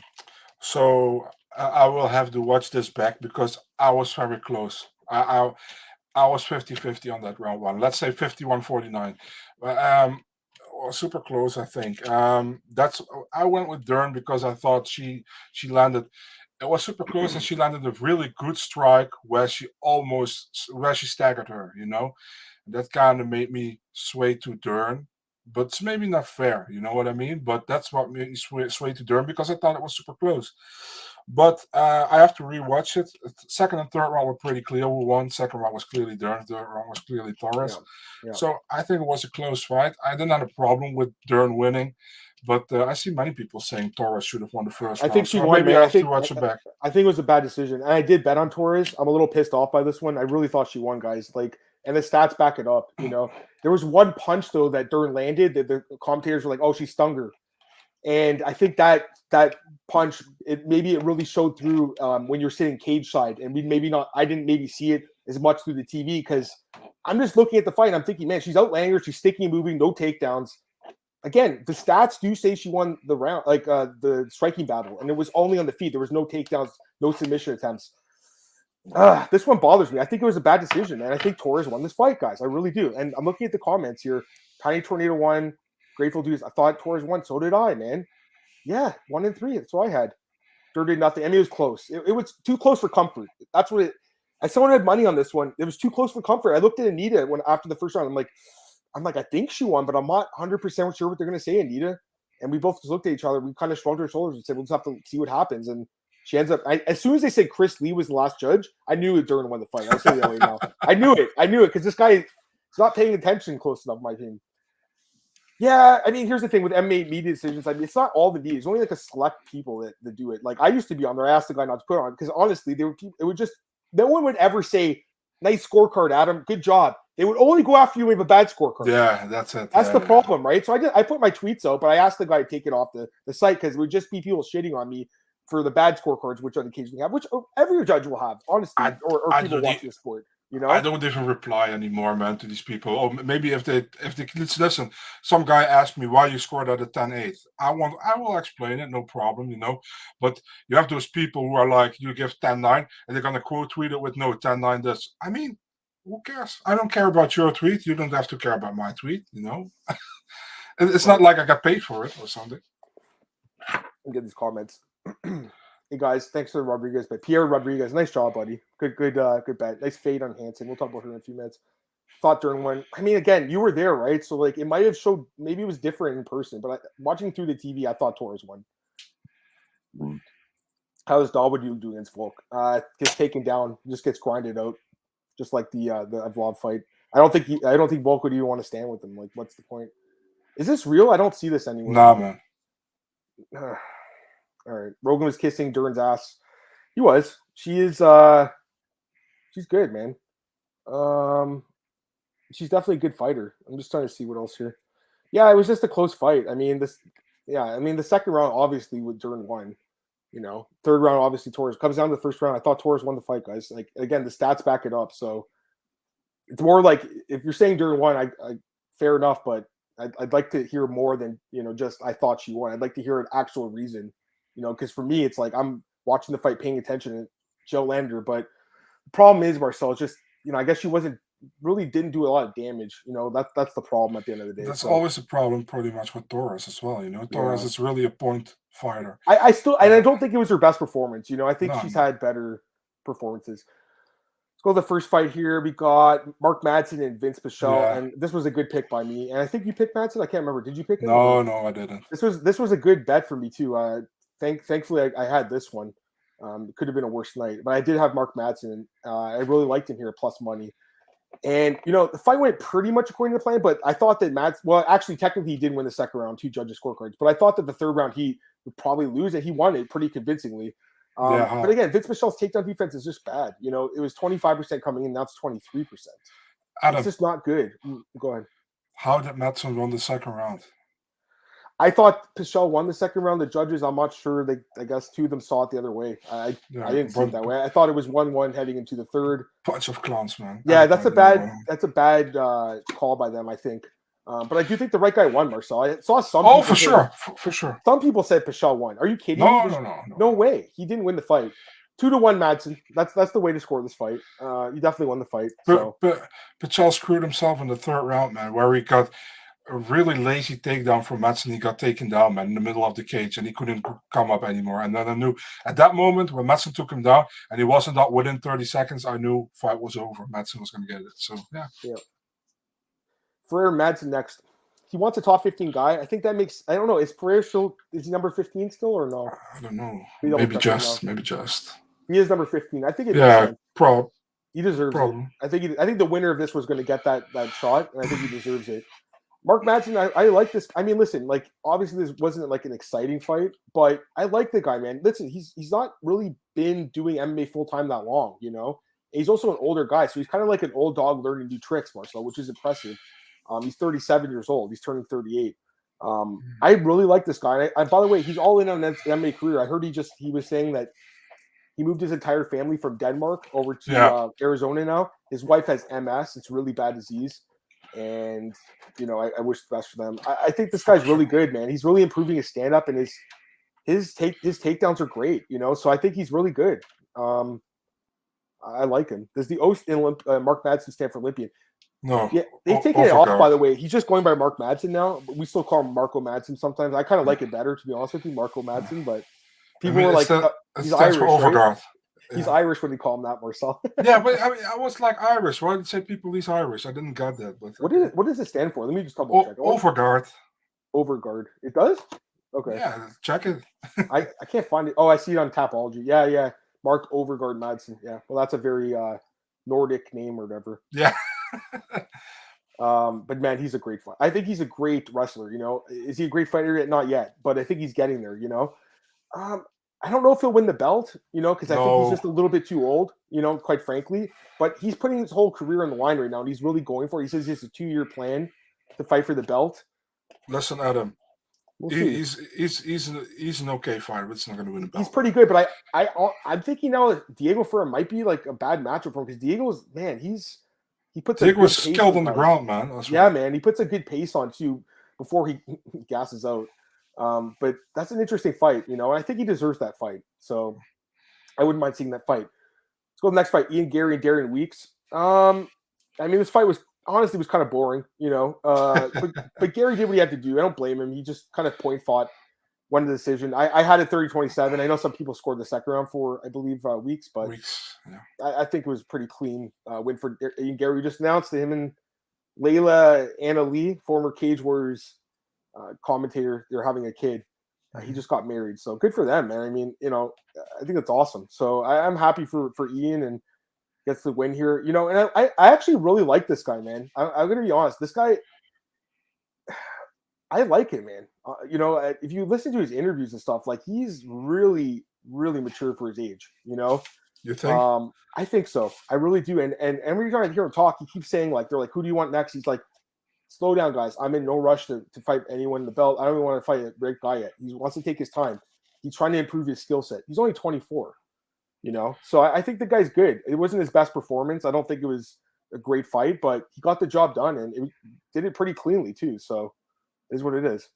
So I will have to watch this back because I was very close. I was 50-50 on that round 1. Let's say 51-49. Super close, I think. I went with Dern because I thought she landed. It was super close, and she landed a really good strike where she staggered her. You know, that kind of made me sway to Dern, but it's maybe not fair. You know what I mean? But that's what made me sway to Dern because I thought it was super close. But I have to rewatch it. Second and third round were pretty clear who won. Second round was clearly Dern. Third round was clearly Torres. Yeah. So I think it was a close fight. I didn't have a problem with Dern winning. But I see many people saying Torres should have won the first round. I think she won. Maybe I have to watch it back. I think it was a bad decision. And I did bet on Torres. I'm a little pissed off by this one. I really thought she won, guys. Like, and the stats back it up. You know, there was one punch though that Dern landed that the commentators were like, "Oh, she stung her," and I think that punch it really showed through when you're sitting cage side, and I didn't maybe see it as much through the TV because I'm just looking at the fight and I'm thinking, man, she's outlanding her. She's sticking and moving, no takedowns. Again, the stats do say she won the round, like the striking battle, and it was only on the feet. There was no takedowns, no submission attempts. This one bothers me. I think it was a bad decision, and I think Torres won this fight, guys. I really do. And I'm looking at the comments here. Tiny Tornado won. Grateful Dudes. I thought Torres won. So did I, man. Yeah, 1 and 3. That's what I had. Dern did nothing. I mean, it was close. It was too close for comfort. That's what it. Someone had money on this one. It was too close for comfort. I looked at Anita after the first round. I'm like, I think she won, but I'm not 100% sure what they're going to say, Anita. And we both just looked at each other. We kind of shrugged our shoulders and said, we'll just have to see what happens. And she ends up, as soon as they said Chris Lee was the last judge, I knew Dern won the fight. I'll say that right now. I knew it because this guy is not paying attention close enough, my team. Yeah, I mean, here's the thing with MMA media decisions. I mean, it's not all the media. It's only like a select people that do it. Like, I used to be on there. I asked the guy not to put on because honestly, it would just, no one would ever say, nice scorecard, Adam. Good job. They would only go after you when you have a bad scorecard. Yeah, that's it. That's the problem, right? So I put my tweets out, but I asked the guy to take it off the site because it would just be people shitting on me for the bad scorecards, which on occasion we have, which every judge will have, honestly, or people watching the sport. You know, I don't even reply anymore, man, to these people. Or maybe if they listen, some guy asked me why you scored at a 10-8. I will explain it, no problem, you know. But you have those people who are like, you give 10-9 and they're gonna quote tweet it with no 10-9 this. I mean, who cares? I don't care about your tweet. You don't have to care about my tweet, you know. It's not like I got paid for it or something. I'll get these comments. Hey guys, thanks for Rodriguez, but Pierre Rodriguez, nice job, buddy. Good bet. Nice fade on Hansen. We'll talk about her in a few minutes. Thought Dern won. I mean, again, you were there, right? So like, it might have showed. Maybe it was different in person, but watching through the TV, I thought Torres won. How is Dawood doing against Volk? Gets taken down, just gets grinded out, just like the Evlov fight. I don't think Volk would even want to stand with him. Like, what's the point? Is this real? I don't see this anywhere. Nah, man. All right. Rogan was kissing Dern's ass. He was. She is she's good, man. she's definitely a good fighter. I'm just trying to see what else here. Yeah, it was just a close fight. I mean, the second round obviously with Dern won. Third round obviously Torres comes down to the first round. I thought Torres won the fight, guys. Like again, the stats back it up. So it's more like if you're saying Dern won, I fair enough, but I'd like to hear more than just I thought she won. I'd like to hear an actual reason. Because for me, it's like I'm watching the fight, paying attention to Joe Lander, but the problem is Marcel. It's just I guess she didn't do a lot of damage. That's the problem at the end of the day. That's always a problem, pretty much with Torres as well. Torres is really a point fighter. I don't think it was her best performance. I think she's had better performances. Let's go to the first fight here. We got Mark Madsen and Vince Pichel, and this was a good pick by me. And I think you picked Madsen. I can't remember. Did you pick him? No, I didn't. This was a good bet for me too. Thankfully, I had this one. It could have been a worse night, but I did have Mark Madsen. I really liked him here, plus money. And the fight went pretty much according to the plan. But I thought that technically he did win the second round, 2 judges' scorecards. But I thought that the third round he would probably lose, and he won it pretty convincingly. But again, Vince Michel's takedown defense is just bad. It was 25% coming in, now it's 23%. It's just not good. Go ahead. How did Madsen win the second round? I thought Pichel won the second round. The judges, I'm not sure. I guess 2 of them saw it the other way. I didn't see it that way. I thought it was 1-1 heading into the third. Bunch of clowns, man. Yeah, that's a bad call by them, I think. But I do think the right guy won, Marcel. I saw some. Oh, for sure. Some people said Pichel won. Are you kidding me? No way. He didn't win the fight. 2-1 Madsen. That's the way to score this fight. He definitely won the fight. But Pichel screwed himself in the third round, man, where he got a really lazy takedown from Madsen. He got taken down, man, in the middle of the cage, and he couldn't come up anymore. And then I knew at that moment when Madsen took him down, and he wasn't up within 30 seconds, I knew fight was over. Madsen was going to get it. So yeah. For Madsen next, he wants a top 15 guy. I think that makes. I don't know. Is he number 15 still or no? I don't know. Maybe just. He is number 15. I think it. Yeah, he deserves it. I think the winner of this was going to get that shot, and I think he deserves it. Mark Madsen, I like this. I mean, listen, like obviously this wasn't like an exciting fight, but I like the guy, man. Listen, he's not really been doing MMA full time that long, He's also an older guy, so he's kind of like an old dog learning new tricks, Marcel, which is impressive. He's 37 years old. He's turning 38. I really like this guy. And by the way, he's all in on his MMA career. I heard he was saying that he moved his entire family from Denmark over to Arizona now. His wife has MS. It's a really bad disease. And, I wish the best for them. I think this guy's really good, man. He's really improving his stand-up, and his takedowns are great, So I think he's really good. I like him. Does the Ost in Mark Madsen stand for Olympian? No. Yeah, they've taken it off, by the way. He's just going by Mark Madsen now. But we still call him Marco Madsen sometimes. I kind of like it better, to be honest with you, Marco Madsen. But people were like, he's Irish, right? He's Irish when you call him that, Marcel. Yeah, but I mean, I was like Irish. Why did say people he's Irish? I didn't get that. But what does it stand for? Let me just double check. Overguard. Overguard. It does? Okay. Yeah, check it. I can't find it. Oh, I see it on Tapology. Yeah. Mark Overguard Madsen. Yeah. Well, that's a very Nordic name or whatever. Yeah. But man, he's a great fighter. I think he's a great wrestler. Is he a great fighter yet? Not yet, but I think he's getting there. I don't know if he'll win the belt, because I think he's just a little bit too old, quite frankly. But he's putting his whole career on the line right now, and he's really going for it. He says it's a 2-year plan to fight for the belt. Listen, Adam. He's an okay fighter, but it's not going to win the belt. He's pretty good, but I'm thinking now that Diego Ferreira might be like a bad matchup for him, because Diego's, man, he puts Diego was skilled on the ground, man. Man, he puts a good pace on too before he gasses out. But that's an interesting fight, and I think he deserves that fight. So I wouldn't mind seeing that fight. Let's go to the next fight. Ian Gary and Darian Weeks. I mean, this fight was honestly kind of boring, but Gary did what he had to do. I don't blame him. He just kind of point fought, won the decision. I had it 30-27. I know some people scored the second round for, I believe, Weeks, but I think it was pretty clean win for Ian Gary. We just announced to him and Layla Anna Lee, former Cage Warriors commentator, they're having a kid. He just got married, so good for them, man. I mean, I think it's awesome. So I'm happy for Ian and gets the win here. And I actually really like this guy, man. I'm gonna be honest. This guy, I like him, man. If you listen to his interviews and stuff, like he's really, really mature for his age. You think? I think so. I really do. And every time I hear him talk, he keeps saying like, they're like, who do you want next? He's like, slow down, guys. I'm in no rush to fight anyone in the belt. I don't even want to fight a great guy yet. He wants to take his time. He's trying to improve his skill set. He's only 24, So I think the guy's good. It wasn't his best performance. I don't think it was a great fight, but he got the job done and did it pretty cleanly too. So it is what it is.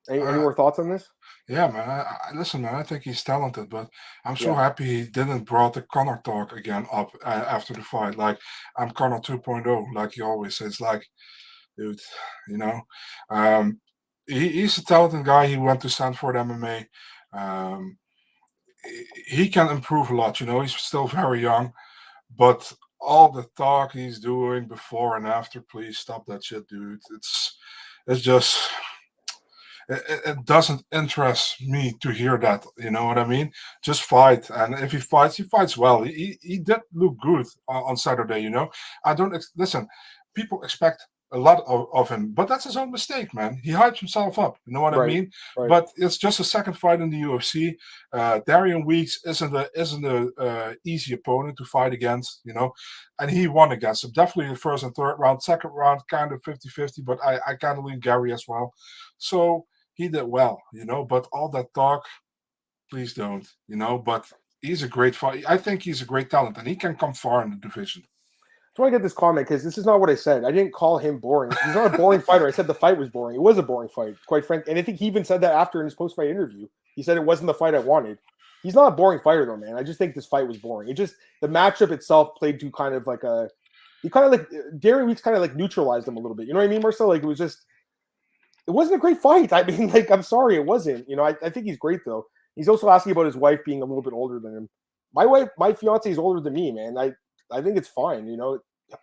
Any more thoughts on this? Yeah, man. Listen, man. I think he's talented, but I'm so Yeah. happy he didn't brought the Connor talk again up after the fight. Like, I'm Connor 2.0, like he always says. Like, dude, um, he's a talented guy. He went to Stanford MMA. Um, he can improve a lot. He's still very young, but all the talk he's doing before and after, please stop that shit, dude. It's just it doesn't interest me to hear that. You know what I mean? Just fight, and if he fights well. He did look good on Saturday. I don't listen. People expect a lot of him, but that's his own mistake, man. He hyped himself up. You know what I mean? Right. But it's just a second fight in the UFC. Darian Weeks isn't a easy opponent to fight against. And he won against him. Definitely the first and third round. Second round, kind of 50-50, but I kind of lean Gary as well. So he did well, but all that talk, please don't, but he's a great fight. I think he's a great talent and he can come far in the division. I just want to get this comment because this is not what I said. I didn't call him boring. He's not a boring fighter. I said the fight was boring. It was a boring fight, quite frankly. And I think he even said that after in his post-fight interview. He said it wasn't the fight I wanted. He's not a boring fighter though, man. I just think this fight was boring. It just, the matchup itself played to kind of like Darian Weeks kind of like neutralized him a little bit. You know what I mean, Marcel? Like it wasn't a great fight. I mean, like, I'm sorry, it wasn't. I think he's great though. He's also asking about his wife being a little bit older than him. My fiance is older than me, man. I think it's fine.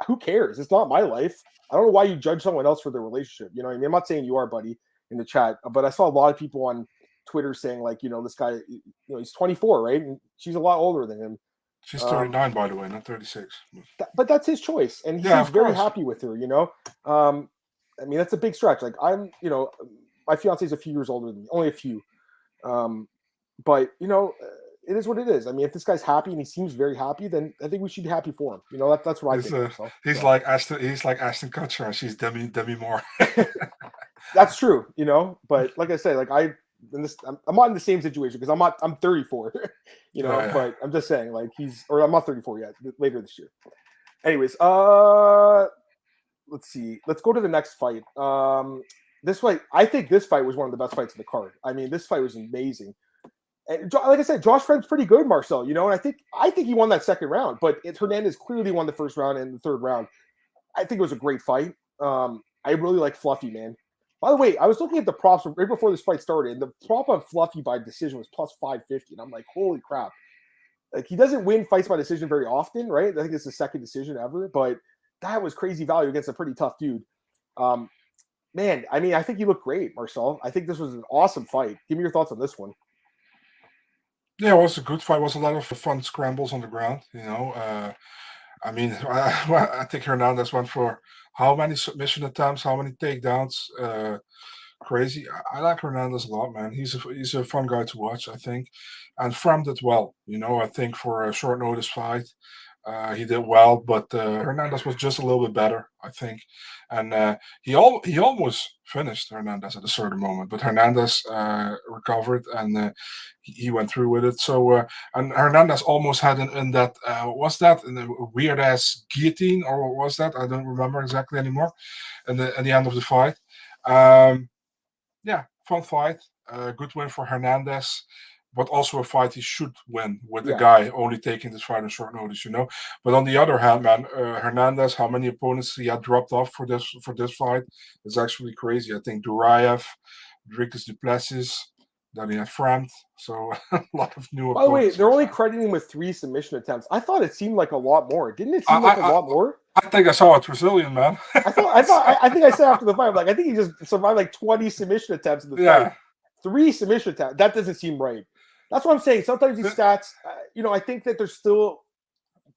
Who cares? It's not my life. I don't know why you judge someone else for their relationship. You know what I mean? I'm not saying you are, buddy, in the chat, but I saw a lot of people on Twitter saying like, this guy, he's 24, right? And she's a lot older than him. She's 39, by the way, not 36. But that's his choice, and he seems very happy with her. I mean, that's a big stretch. Like my fiance is a few years older than me, only a few. But it is what it is. I mean, if this guy's happy and he seems very happy, then I think we should be happy for him. That's what I think. He's like Ashton Kutcher. She's Demi Moore. That's true. But like I said, like I'm not in the same situation because I'm 34. But I'm just saying, like I'm not 34 yet. Later this year. Anyways, let's see. Let's go to the next fight. This fight, I think this fight was one of the best fights of the card. I mean, this fight was amazing. And like I said, Josh Fred's pretty good, Marcel. And I think he won that second round, but Hernandez clearly won the first round and the third round. I think it was a great fight. I really like Fluffy, man. By the way, I was looking at the props right before this fight started, and the prop on Fluffy by decision was plus 550, and I'm like, holy crap! Like he doesn't win fights by decision very often, right? I think it's the second decision ever, but that was crazy value against a pretty tough dude. Man, I mean, I think he looked great, Marcel. I think this was an awesome fight. Give me your thoughts on this one. Yeah, it was a good fight. It was a lot of fun scrambles on the ground. I mean, I think Hernandez went for how many submission attempts, how many takedowns. Crazy. I like Hernandez a lot, man. He's a fun guy to watch, I think, and Fram did well. I think for a short notice fight, he did well, but Hernandez was just a little bit better, I think, and he almost finished Hernandez at a certain moment, but Hernandez recovered and he went through with it. So and Hernandez almost had in that was that in a weird ass guillotine or what was that? I don't remember exactly anymore. At the end of the fight, yeah, fun fight, good win for Hernandez. But also a fight he should win with the guy only taking this fight on short notice, But on the other hand, man, Hernandez, how many opponents he had dropped off for this fight is actually crazy. I think Duraev, Dricus Duplessis, then he had Frank. So a lot of new opponents. By the way, they're only crediting him with 3 submission attempts. I thought it seemed like a lot more. Didn't it seem like a lot more? I think I saw a Brazilian, man. I think I said after the fight, I think he just survived like 20 submission attempts in the fight. 3 submission attempts. That doesn't seem right. That's what I'm saying. Sometimes these stats, I think that they're still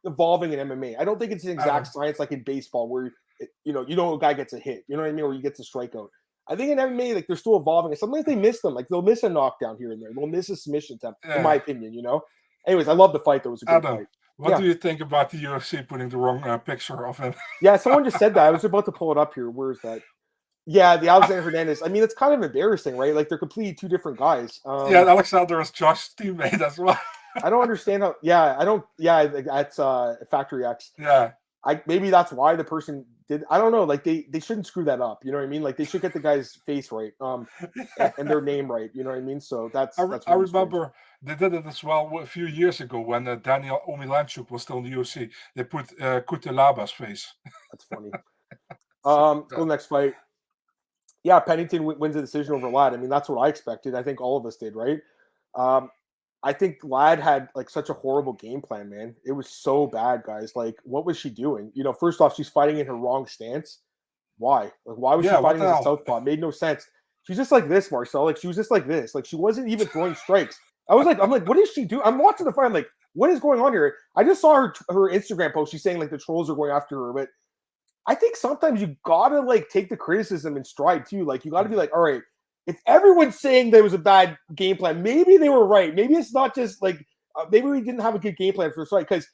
evolving in MMA. I don't think it's an exact science like in baseball where, a guy gets a hit, you know what I mean, or he gets a strikeout. I think in MMA, like they're still evolving. And sometimes they miss them. Like they'll miss a knockdown here and there. They'll miss a submission attempt, in my opinion, Anyways, I love the fight. That was a good fight. What do you think about the UFC putting the wrong picture of him? Yeah, someone just said that. I was about to pull it up here. Where is that? Yeah, the Alexander Hernandez. I mean, it's kind of embarrassing, right? Like they're completely two different guys. Yeah, Alexander is Josh's teammate as well. I don't understand how. Yeah, I don't. Yeah, that's Factory X. Yeah. Maybe that's why the person did. I don't know. Like they shouldn't screw that up. You know what I mean? Like they should get the guy's face right, and their name right. You know what I mean? So that's. I really remember they did it as well a few years ago when Daniel Omilanchuk was still in the UFC. They put Kutelaba's face. That's funny. Go to the next fight. Yeah, Pennington wins a decision over Ladd. I mean, that's what I expected. I think all of us did, right? I think Ladd had like such a horrible game plan, man. It was so bad, guys. Like, what was she doing? You know, first off, she's fighting in her wrong stance. Why? Like, why was she fighting as a southpaw? It made no sense. She's just like this, Marcel. Like, she was just like this. Like, she wasn't even throwing strikes. I'm like, what is she doing? I'm watching the fight. I'm like, what is going on here? I just saw her Instagram post. She's saying like the trolls are going after her, but I think sometimes you gotta like take the criticism in stride too. Like, you gotta be like, all right, if everyone's saying there was a bad game plan, maybe they were right. Maybe it's not just like maybe we didn't have a good game plan for this fight. Because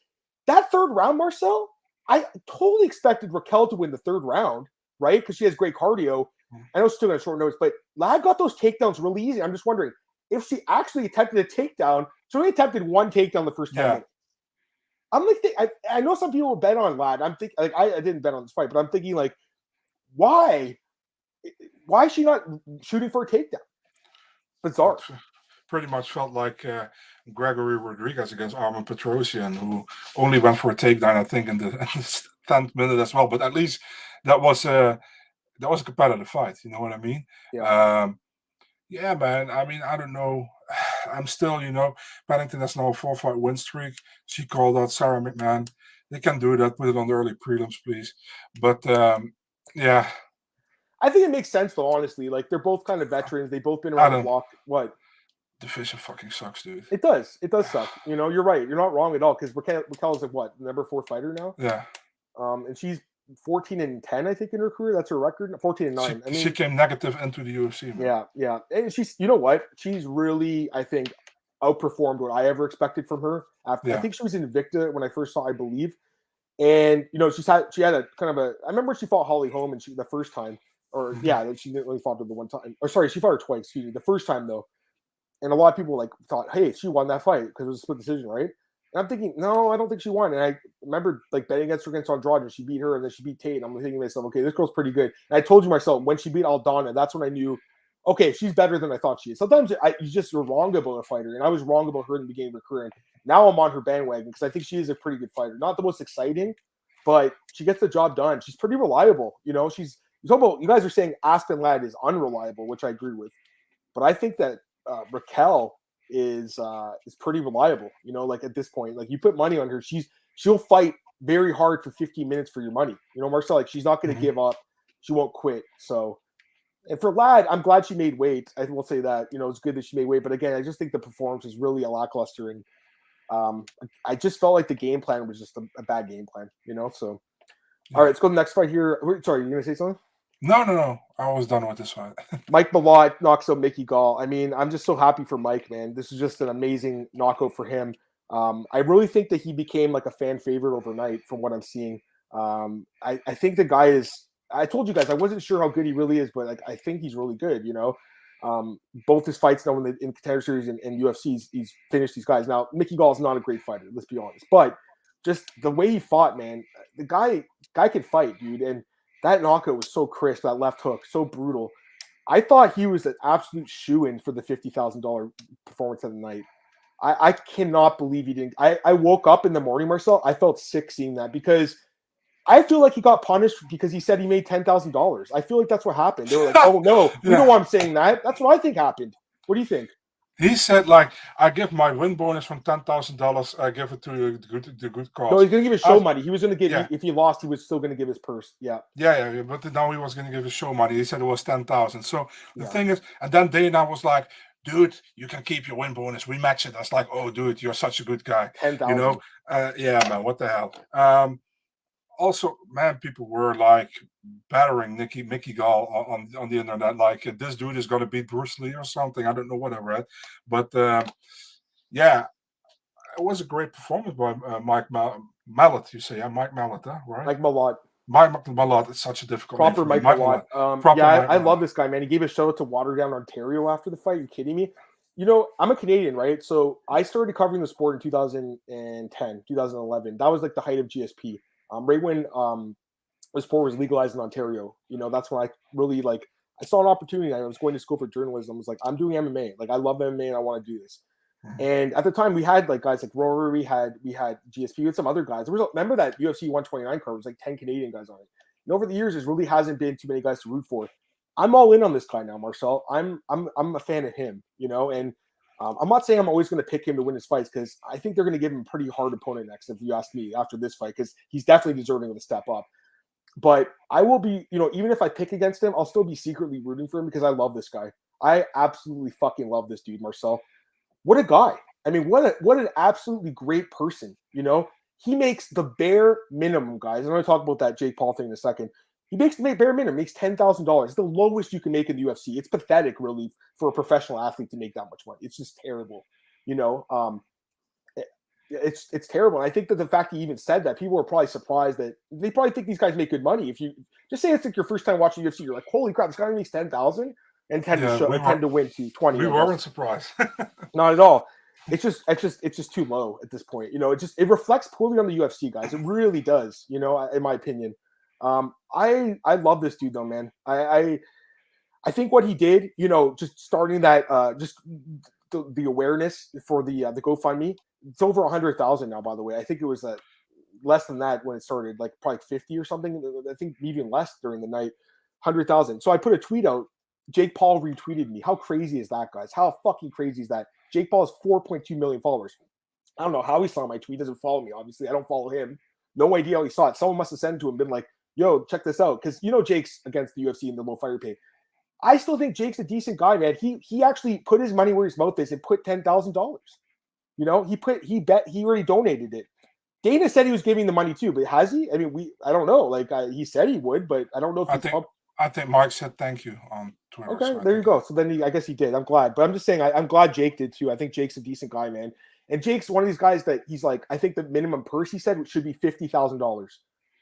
that third round, Marcel, I totally expected Raquel to win the third round, right? Because she has great cardio. I know she's still got short notes, but Ladd got those takedowns really easy. I'm just wondering if she actually attempted a takedown. She only attempted one takedown the first 10 minutes. I'm like, I know some people will bet on Ladd. I'm thinking, like, I didn't bet on this fight, but I'm thinking, like, why is she not shooting for a takedown? Bizarre. Pretty much felt like Gregory Rodriguez against Armin Petrosian, who only went for a takedown, I think, in the 10th minute as well. But at least that was a competitive fight. You know what I mean? Yeah. Yeah, man. I mean, I don't know. I'm still, Pennington has now a 4-fight win streak. She called out Sarah McMahon. They can do that. Put it on the early prelims, please. But yeah. I think it makes sense, though, honestly. Like, they're both kind of veterans. They've both been around the block. What? Division fucking sucks, dude. It does. It does suck. You're right. You're not wrong at all, because Raquel is like, what, number 4 fighter now? Yeah. And she's 14-10, I think, in her career. That's her record. 14-9. She came negative into the UFC, man. Yeah. And she's, you know what? She's really, I think, outperformed what I ever expected from her. I think she was in Invicta when I first saw, I believe. And, she had a kind of a, I remember she fought Holly Holm and the first time, or she didn't really fought her the one time. Or sorry, she fought her twice, excuse me, the first time though. And a lot of people thought, hey, she won that fight because it was a split decision, right? And I'm thinking, no, I don't think she won. And I remember betting against her against Andrade. She beat her and then she beat Tate. And I'm thinking to myself, okay, this girl's pretty good. And I told you myself, when she beat Aldana, that's when I knew, okay, she's better than I thought she is. Sometimes you just are wrong about a fighter. And I was wrong about her in the beginning of her career. And now I'm on her bandwagon because I think she is a pretty good fighter. Not the most exciting, but she gets the job done. She's pretty reliable. You guys are saying Aspen Ladd is unreliable, which I agree with. But I think that Raquel is pretty reliable, like at this point. Like, you put money on her, she'll fight very hard for 15 minutes for your money. Marcel, like, she's not going to give up. She won't quit. So, and for Ladd, I'm glad she made weight. I will say that, it's good that she made weight. But again, I just think the performance was really a lackluster. And I just felt like the game plan was just a bad game plan, So, all right, let's go to the next fight here. Sorry, you going to say something? No. I was done with this fight. Mike Malott knocks out Mickey Gall. I mean, I'm just so happy for Mike, man. This is just an amazing knockout for him. I really think that he became like a fan favorite overnight from what I'm seeing. I think the guy is – I told you guys I wasn't sure how good he really is, but I think he's really good, Both his fights now in Contender Series and UFC, he's finished these guys. Now, Mickey Gall is not a great fighter, let's be honest. But just the way he fought, man, the guy can fight, dude. And that knockout was so crisp, that left hook, so brutal. I thought he was an absolute shoo-in for the $50,000 performance of the night. I cannot believe he didn't. I woke up in the morning, Marcel. I felt sick seeing that because I feel like he got punished because he said he made $10,000. I feel like that's what happened. They were like, oh, no, you know why I'm saying that? That's what I think happened. What do you think? He said, like, I give my win bonus from $10,000. I give it to the good cause. No, he's going to give his show money. He was going to give, if he lost, he was still going to give his purse. Yeah. Yeah. But now he was going to give his show money. He said it was $10,000. So the thing is, and then Dana was like, dude, you can keep your win bonus. We match it. I was like, oh, dude, you're such a good guy. 10,000. Yeah, man, what the hell? Also, man, people were like battering Mickey Gall on the internet, like this dude is going to beat Bruce Lee or something. I don't know what I read, but yeah, was a great performance by Mike Malott. You say, yeah, Mike Malott, right? Mike Malott. Mike Malott is such a difficult Proper name. Mike Malott. I Malott. love this guy, man. He gave a shout out to Waterdown, Ontario after the fight. Are you kidding me? You know, I'm a Canadian, right? So I started covering the sport in 2010, 2011. That was like the height of GSP. Right when the sport was legalized in Ontario. You know, that's when I really I saw an opportunity. I was going to school for journalism. I was like, I'm doing MMA. Like, I love MMA and I want to do this. And at the time, we had guys like Rory. We had GSP. We had some other guys. Remember that UFC 129 card was like 10 Canadian guys on it. And over the years, there really hasn't been too many guys to root for. I'm all in on this guy now, Marcel. I'm a fan of him, you know, and I'm not saying I'm always going to pick him to win his fights because I think they're going to give him a pretty hard opponent next, if you ask me, after this fight, because he's definitely deserving of a step up. But I will be, you know, even if I pick against him, I'll still be secretly rooting for him because I love this guy. I absolutely fucking love this dude, Marcel. What a guy. I mean, what an absolutely great person, you know? He makes the bare minimum, guys. I'm going to talk about that Jake Paul thing in a second. He makes the bare minimum, makes $10,000. It's the lowest you can make in the UFC. It's pathetic, really, for a professional athlete to make that much money. It's just terrible, you know? It's terrible. And I think that the fact he even said that, people were probably surprised that they probably think these guys make good money. If you just say it's like your first time watching UFC, you're like, holy crap, this guy makes 10,000 and tend to win to 20. We weren't surprised. Not at all. It's just too low at this point. You know, it reflects poorly on the UFC, guys. It really does, you know, in my opinion. I love this dude though, man. I think what he did, you know, just starting that just the awareness for the GoFundMe, it's over 100,000 now, by the way. I think it was less than that when it started, like probably 50 or something. I think even less during the night, 100,000. So I put a tweet out. Jake Paul retweeted me. How crazy is that, guys? How fucking crazy is that? Jake Paul has 4.2 million followers. I don't know how he saw my tweet. He doesn't follow me, obviously. I don't follow him. No idea how he saw it. Someone must have sent it to him, been like, yo, check this out. Because, you know, Jake's against the UFC in the low fighter pay. I still think Jake's a decent guy, man. He actually put his money where his mouth is and put $10,000. You know, he already donated it. Dana said he was giving the money too, but has he? I mean, I don't know. Like he said he would, but I don't know if I think Mike said thank you on Twitter. Okay, so there you go. So then I guess he did. I'm glad. But I'm just saying, I'm glad Jake did too. I think Jake's a decent guy, man. And Jake's one of these guys that he's like, I think the minimum purse he said should be $50,000.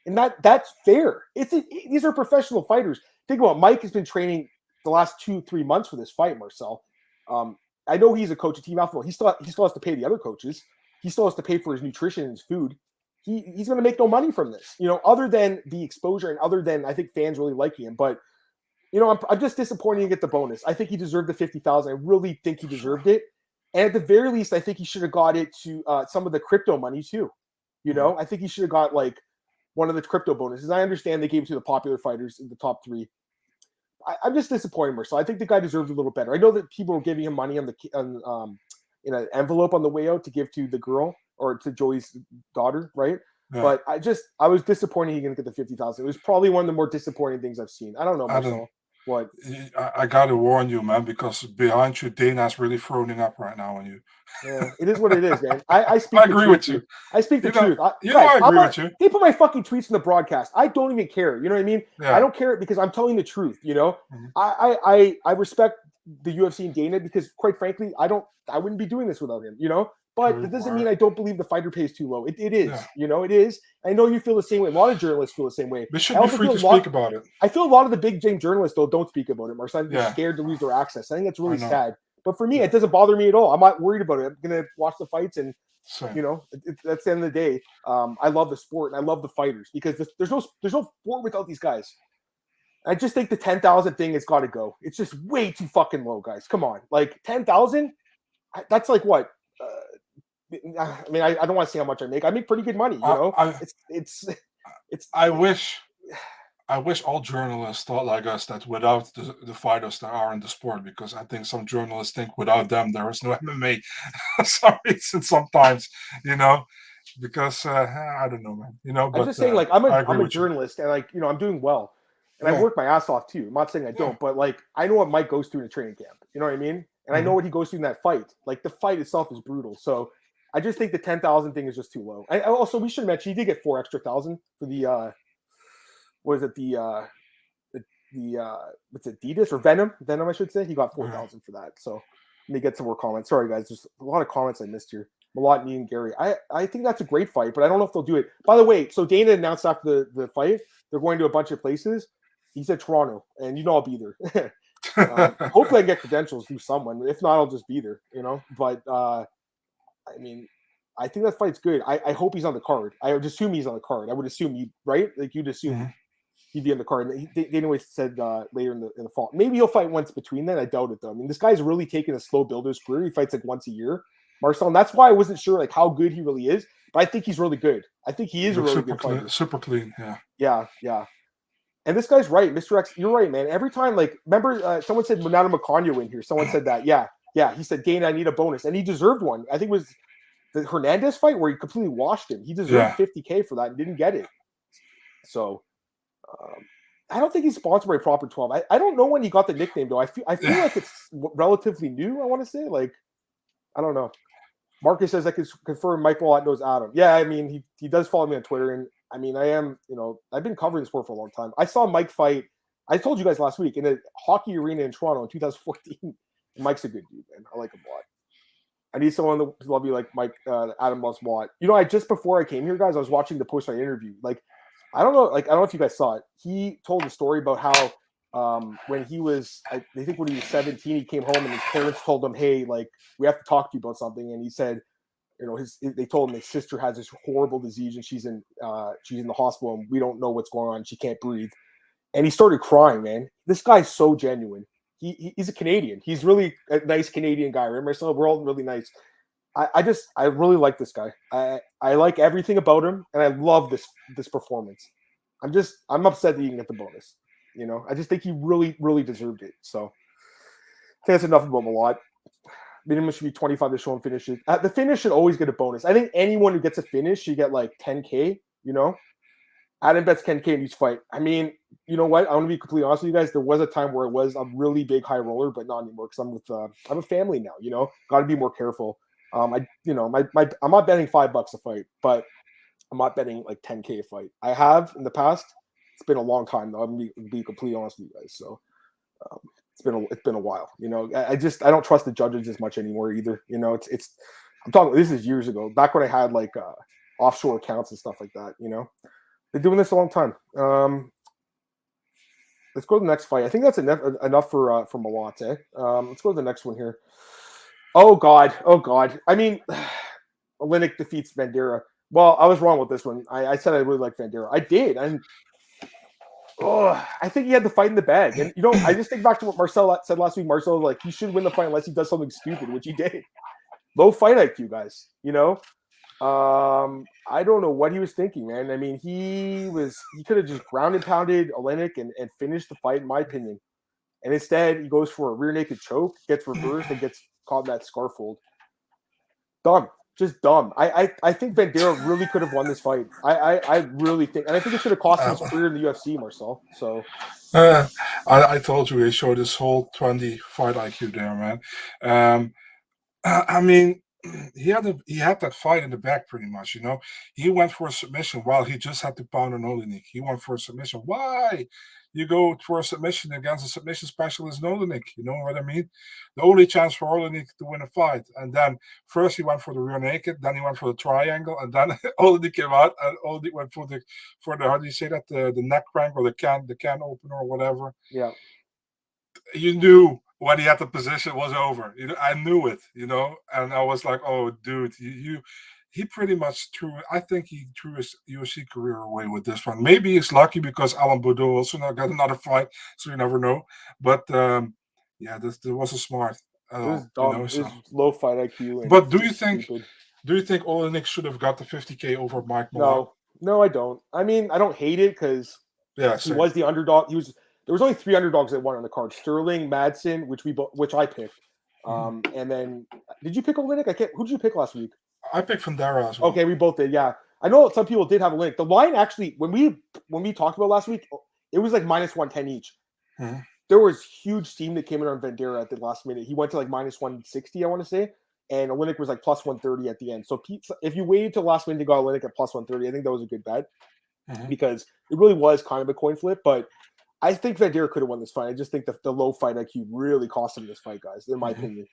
And that's fair. These are professional fighters. Think about it. Mike has been training the last 2-3 months for this fight, Marcel. I know he's a coach at Team Alpha. He still has to pay the other coaches. He still has to pay for his nutrition and his food. He's going to make no money from this, you know, other than the exposure and other than I think fans really liking him. But, you know, I'm just disappointed to get the bonus. I think he deserved the 50,000. I really think he deserved it. And at the very least, I think he should have got it to some of the crypto money too. You know, I think he should have got like one of the crypto bonuses. I understand they gave it to the popular fighters in the top 3. I'm just disappointed, Marcel. I think the guy deserved a little better. I know that people were giving him money in an envelope on the way out to give to the girl or to Joey's daughter, right? Yeah. But I was disappointed he didn't get the 50,000. It was probably one of the more disappointing things I've seen. I don't know, Marcel. What? I gotta warn you, man, because behind you, Dana's really throwing up right now on you. Yeah, it is what it is, man. I agree with you. I speak the truth. I agree with you. They put my fucking tweets in the broadcast. I don't even care. You know what I mean? Yeah. I don't care because I'm telling the truth. You know, I respect the UFC and Dana because, quite frankly, I wouldn't be doing this without him. You know. But that doesn't mean I don't believe the fighter pay is too low. It is, you know, it is. I know you feel the same way. A lot of journalists feel the same way. They should be free to speak about it. I feel a lot of the big name journalists, though, don't speak about it. Marcel, they're scared to lose their access. I think that's really sad. But for me, it doesn't bother me at all. I'm not worried about it. I'm going to watch the fights and, you know, that's the end of the day. I love the sport and I love the fighters because there's no sport without these guys. I just think the 10,000 thing has got to go. It's just way too fucking low, guys. Come on. Like 10,000? That's like what? I mean, I don't want to say how much I make. I make pretty good money, you know. It's. I wish all journalists thought like us that without the fighters there are in the sport, because I think some journalists think without them there is no MMA. Sometimes, you know, because I don't know, man. You know, I'm just saying, like I'm a journalist, and like you know, I'm doing well, and I work my ass off too. I'm not saying I don't, but like I know what Mike goes through in a training camp. You know what I mean? And I know what he goes through in that fight. Like the fight itself is brutal, so. I just think the 10,000 thing is just too low. Also, we should mention he did get 4 extra thousand for the what is it the what's it, Adidas or Venom I should say. He got 4,000 for that. So let me get some more comments. Sorry guys, there's a lot of comments I missed here. Malotny and Gary. I think that's a great fight, but I don't know if they'll do it. By the way, so Dana announced after the fight they're going to a bunch of places. He said Toronto, and I'll be there. Hopefully I get credentials through someone. If not, I'll just be there, But I mean, I think that fight's good. I hope he's on the card. I would assume he's on the card. I would assume right? Like you'd assume he'd be on the card. And Dana White said later in the fall. Maybe he'll fight once between then. I doubt it though. I mean, this guy's really taking a slow build to his career. He fights like once a year, Marcel. And that's why I wasn't sure like how good he really is. But I think he's really good. I think he is a really good fighter. Super clean, yeah. And this guy's right, Mr. X. You're right, man. Every time, like, remember, someone said Renato Macanio in here. Someone said that. Yeah. He said, Dana, I need a bonus, and he deserved one. I think it was the Hernandez fight where he completely washed him. He deserved $50K for that and didn't get it. So, I don't think he's sponsored by Proper 12. I don't know when he got the nickname though. I feel like it's relatively new. I want to say, like, I don't know. Marcus says I can confirm Mike Malott knows Adam. Yeah, I mean he does follow me on Twitter, and I mean I am I've been covering the sport for a long time. I saw Mike fight. I told you guys last week in a hockey arena in Toronto in 2014. Mike's a good dude, man. I like him a lot. I need someone to love you like Mike. Adam loves Malott. I just before I came here, guys, I was watching the post-fight interview. Like I don't know if you guys saw it. He told a story about how when he was, I think when he was 17, he came home and his parents told him, "Hey, like we have to talk to you about something." And he said, they told him his sister has this horrible disease and she's in the hospital and we don't know what's going on. She can't breathe. And he started crying, man. This guy's so genuine. He's a Canadian. He's really a nice Canadian guy. Remember, so we're all really nice. I really like this guy. I like everything about him, and I love this performance. I'm upset that he didn't get the bonus. I just think he really, really deserved it. So I think that's enough about Malott. Minimum should be 25 to show him finishes. The finish should always get a bonus. I think anyone who gets a finish should get like 10K. Adam bets 10K in each fight. I mean, you know what? I want to be completely honest with you guys. There was a time where it was a really big high roller, but not anymore because I'm a family now. Got to be more careful. I'm not betting $5 a fight, but I'm not betting like 10K a fight. I have in the past. It's been a long time though. I'm gonna be completely honest with you guys. So it's been a while. I don't trust the judges as much anymore either. I'm talking. This is years ago, back when I had like offshore accounts and stuff like that. Been doing this a long time. Let's go to the next fight. I think that's enough for Malott. Let's go to the next one here. Oh God. I mean, Oleinik defeats Vanderaa. Well, I was wrong with this one. I said I really like Vanderaa. I did, and I think he had the fight in the bag. And I just think back to what Marcel said last week. Marcel was like, he should win the fight unless he does something stupid, which he did. Low fight IQ, guys. I don't know what he was thinking, man. I mean, he could have just ground and pounded Oleinik and finished the fight, in my opinion. And instead, he goes for a rear naked choke, gets reversed, and gets caught in that scarf hold. Dumb. Just dumb. I think Vanderaa really could have won this fight. I really think, and I think it should have cost him his career in the UFC, Marcel. So, I told you he showed his whole 20 fight IQ there, man. I mean, he had that fight in the back pretty much. He went for a submission while he just had to pound on Oleinik. He went for a submission. Why? You go for a submission against a submission specialist, Oleinik. You know what I mean? The only chance for Oleinik to win a fight. And then first he went for the rear naked, then he went for the triangle, and then Oleinik came out and Oleinik went for the how do you say that, the neck crank or the can opener or whatever. Yeah. You knew when he had the position, it was over. I knew it. And I was like, oh, dude, he pretty much I think he threw his UFC career away with this one. Maybe he's lucky because Alan Boudreaux also now got another fight, so you never know. But this wasn't smart at all. It was dumb. It was low fight IQ. But do you think Oleinik should have got the 50K over Mike Malott? No, I don't. I mean, I don't hate it because he was the underdog. There was only 3 underdogs that won on the card: Sterling, Madsen, which I picked, and then did you pick Oleinik? Who did you pick last week? I picked Vanderaa as well. Okay, we both did. Yeah, I know some people did have Oleinik. The line actually, when we talked about last week, it was like -110 each. Mm-hmm. There was huge steam that came in on Vanderaa at the last minute. He went to like -160, I want to say, and Oleinik was like +130 at the end. So if you waited till last minute to go Oleinik at +130, I think that was a good bet because it really was kind of a coin flip. But I think Vanderaa could have won this fight. I just think the low fight IQ really cost him this fight, guys, in my opinion.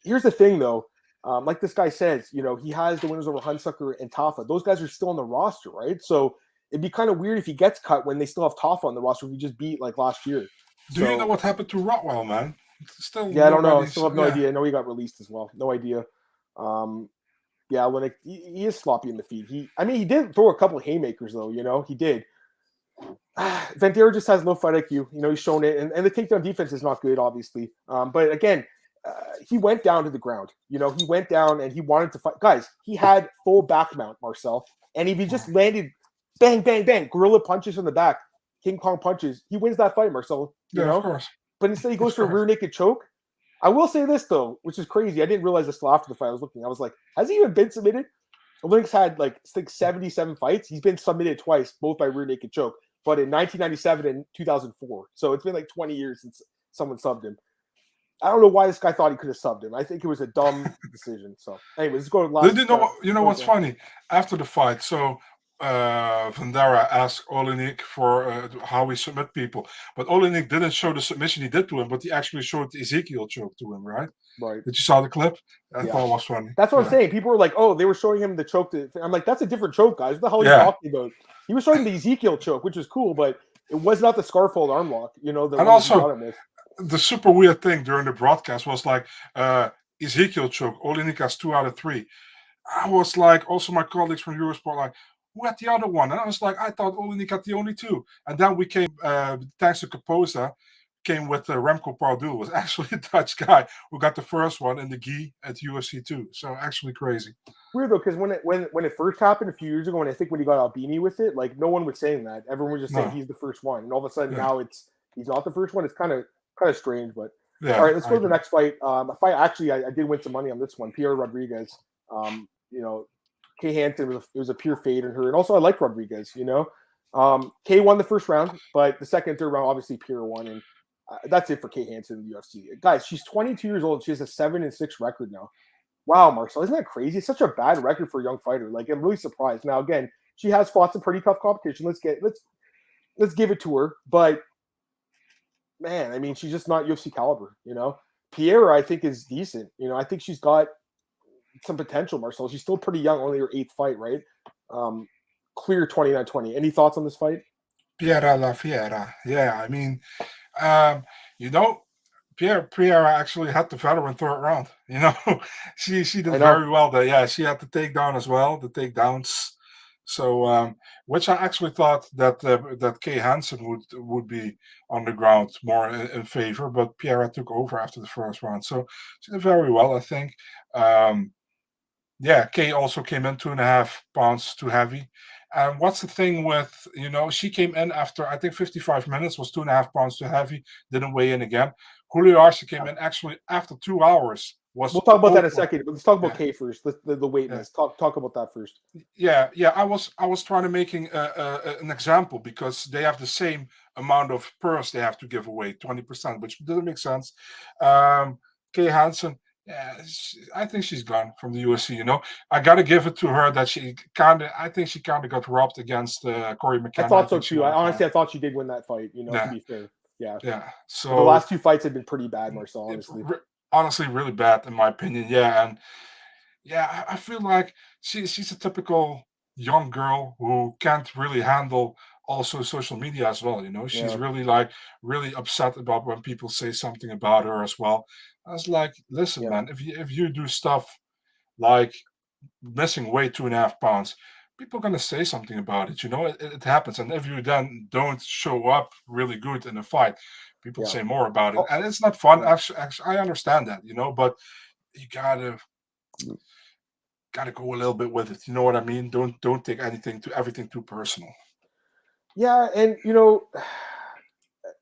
Here's the thing, though. Like this guy says, he has the winners over Hunsucker and Tafa. Those guys are still on the roster, right? So it'd be kind of weird if he gets cut when they still have Tafa on the roster if he just beat like last year. Do you know what happened to Rotwell, man? Still, yeah, I don't know. I still have no idea. I know he got released as well. No idea. Yeah, when he is sloppy in the feed. He did throw a couple of haymakers though. He did. Vendera just has low fight IQ. He's shown it, and the takedown defense is not good, obviously. But again, he went down to the ground. He went down and he wanted to fight. Guys, he had full back mount, Marcel, and if he just landed, bang, bang, bang, gorilla punches from the back, King Kong punches, he wins that fight, Marcel. Of course. But instead, he goes for a rear naked choke. I will say this though, which is crazy. I didn't realize this till after the fight. I was looking. I was like, has he even been submitted? Oleinik's had like 77 fights. He's been submitted twice, both by rear naked choke. But in 1997 and 2004. So it's been like 20 years since someone subbed him. I don't know why this guy thought he could have subbed him. I think it was a dumb decision. So, anyways, let's go to last. You know what's funny? After the fight, so Vendera asked Oleinik for how we submit people, but Oleinik didn't show the submission he did to him, but he actually showed the Ezekiel choke to him, right? Right. Did you saw the clip? I thought it was funny. That's what I'm saying. People were like, "Oh, they were showing him the choke." I'm like, "That's a different choke, guys. What the hell are you talking about?" He was showing the Ezekiel choke, which was cool, but it was not the Scarfold arm lock. And also, the super weird thing during the broadcast was like Ezekiel choke. Oleinik has 2 out of 3. I was like, also my colleagues from Eurosport, like, who had the other one? And I was like, I thought Oleinik had the only 2. And then we came, thanks to Kaposa, came with Remco Pardoel, was actually a Dutch guy who got the first one in the gi at UFC 2. So actually crazy. Weird though, because when it first happened a few years ago, and I think when he got Albini with it, like no one was saying that. Everyone was just saying he's the first one, and all of a sudden now he's not the first one. It's kind of strange, but all right, let's go to the next fight. A fight actually, I did win some money on this one. Pierre Rodriguez. Kay Hansen it was a pure fade in her, and also I like Rodriguez. Kay won the first round, but the second and third round obviously Pierre won, and that's it for Kay Hansen in the UFC. Guys, she's 22 years old. She has a 7-6 record now. Wow, Marcel, isn't that crazy? It's such a bad record for a young fighter. Like, I'm really surprised. Now, again, she has fought some pretty tough competition. Let's give it to her. But man, I mean, she's just not UFC caliber. Pierre, I think, is decent. I think she's got some potential. Marcel, she's still pretty young, only her 8th fight, right? Clear 29-20. Any thoughts on this fight? Piera La Fiera. Yeah, I mean, Pierre actually had the veteran third round. She did very well there. Yeah, she had the takedown as well, the takedowns. So, which I actually thought that Kay Hansen would be on the ground more in favor, but Pierre took over after the first round. So she did very well, I think. Kay also came in 2.5 pounds too heavy. And what's the thing with, she came in after, I think 55 minutes, was 2.5 pounds too heavy, didn't weigh in again. Julio Arce came in actually after 2 hours. We'll talk about that in a second. Let's talk about Kay first. The weight miss. Talk about that first. Yeah. I was trying to making an example because they have the same amount of purse they have to give away, 20%, which doesn't make sense. Kay Hansen, I think she's gone from the UFC. I gotta give it to her that I think she kind of got robbed against Corey McKenna. I thought so too. I thought she did win that fight. To be fair. Yeah. So the last 2 fights have been pretty bad, Marcel. Honestly, really bad in my opinion. Yeah, and I feel like she's a typical young girl who can't really handle also social media as well. She's really upset about when people say something about her as well. I was like, listen, man, if you do stuff like missing weight 2.5 pounds, people are gonna say something about it. It happens, and if you then don't show up really good in a fight, people say more about it, and it's not fun. Actually, I understand that, but you gotta go a little bit with it. You know what I mean? Don't take everything too personal. Yeah, and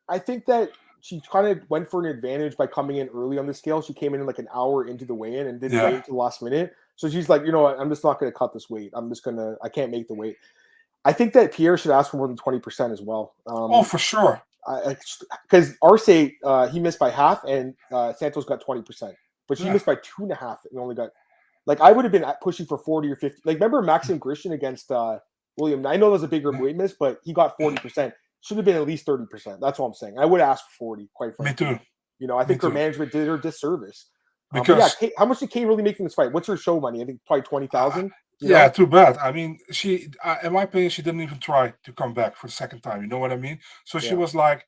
I think that she kind of went for an advantage by coming in early on the scale. She came in like an hour into the weigh-in and didn't wait until the last minute. So she's like, what? I'm just not going to cut this weight. I can't make the weight. I think that Pierre should ask for more than 20% as well. For sure. Because Arce, he missed by half, and Santos got 20%. But she missed by 2.5 and only got, I would have been pushing for 40 or 50. Remember Maxim Grishin against William? I know that was a bigger weight miss, but he got 40%. Should have been at least 30%. That's what I'm saying. I would ask for 40, quite frankly. Me too. I think her management did her disservice. But yeah, because how much did Kay really make from this fight? What's her show money? I think probably 20,000. yeah, too bad. I mean, she, in my opinion, she didn't even try to come back for the second time. You know what I mean? So she was like,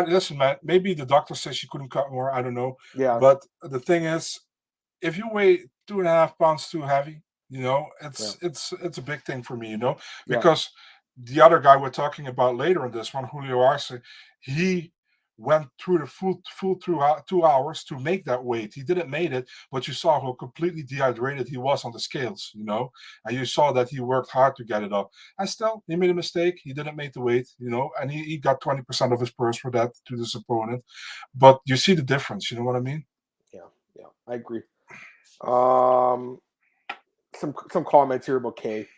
listen, man, maybe the doctor says she couldn't cut more. I don't know. Yeah. But the thing is, if you weigh 2.5 pounds too heavy, it's a big thing for me, because the other guy we're talking about later in this one, Julio Arce, he went through the full 2 hours to make that weight. He didn't make it, but you saw how completely dehydrated he was on the scales, and you saw that he worked hard to get it up. And still, he made a mistake. He didn't make the weight, and he got 20% of his purse for that to this opponent. But you see the difference, you know what I mean? Yeah, I agree. Some comments here about Kay.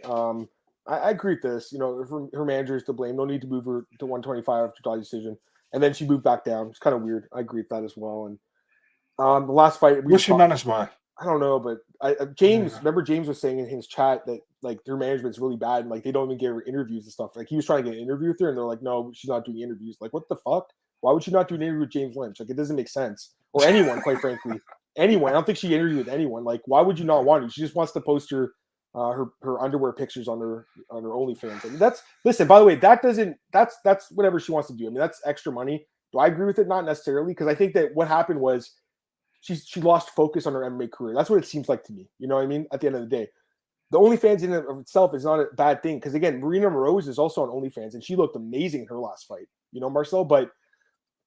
I agree with this. Her manager is to blame. No need to move her to 125 after draw decision. And then she moved back down. It's kind of weird. I agree with that as well. And the last fight, what's she managed by? I don't know, but remember James was saying in his chat that like their management's really bad and like they don't even give her interviews and stuff. Like he was trying to get an interview with her and they're like, no, she's not doing interviews. Like, what the fuck? Why would she not do an interview with James Lynch? Like, it doesn't make sense. Or anyone, quite frankly. Anyone. I don't think she interviewed with anyone. Like, why would you not want to? She just wants to post her underwear pictures on her OnlyFans. I mean, listen, by the way, that's whatever she wants to do. I mean, that's extra money. Do I agree with it? Not necessarily, because I think that what happened was she lost focus on her MMA career. That's what it seems like to me. You know what I mean? At the end of the day, the OnlyFans in and of itself is not a bad thing, because again, Marina Moroz is also on OnlyFans and she looked amazing in her last fight. Marcel, but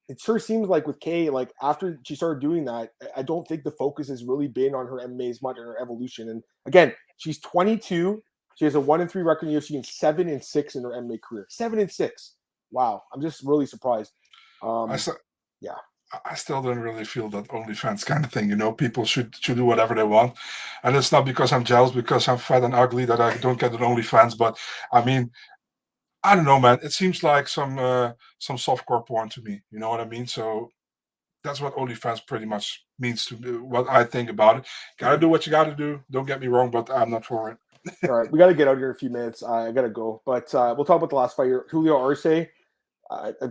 it sure seems like with Kay, like after she started doing that, I don't think the focus has really been on her MMA as much and her evolution. And again, she's 22. She has a 1-3 record in UFC and 7-6 in her MMA career. 7-6. Wow, I'm just really surprised. I still don't really feel that OnlyFans kind of thing. People should do whatever they want, and it's not because I'm jealous because I'm fat and ugly that I don't get an OnlyFans. But I mean, I don't know, man. It seems like some softcore porn to me. You know what I mean? So that's what OnlyFans pretty much means to me, what I think about it. Gotta do what you gotta do. Don't get me wrong, but I'm not for it. All right, we got to get out here in a few minutes. I got to go, but we'll talk about the last fight here. Julio Arce.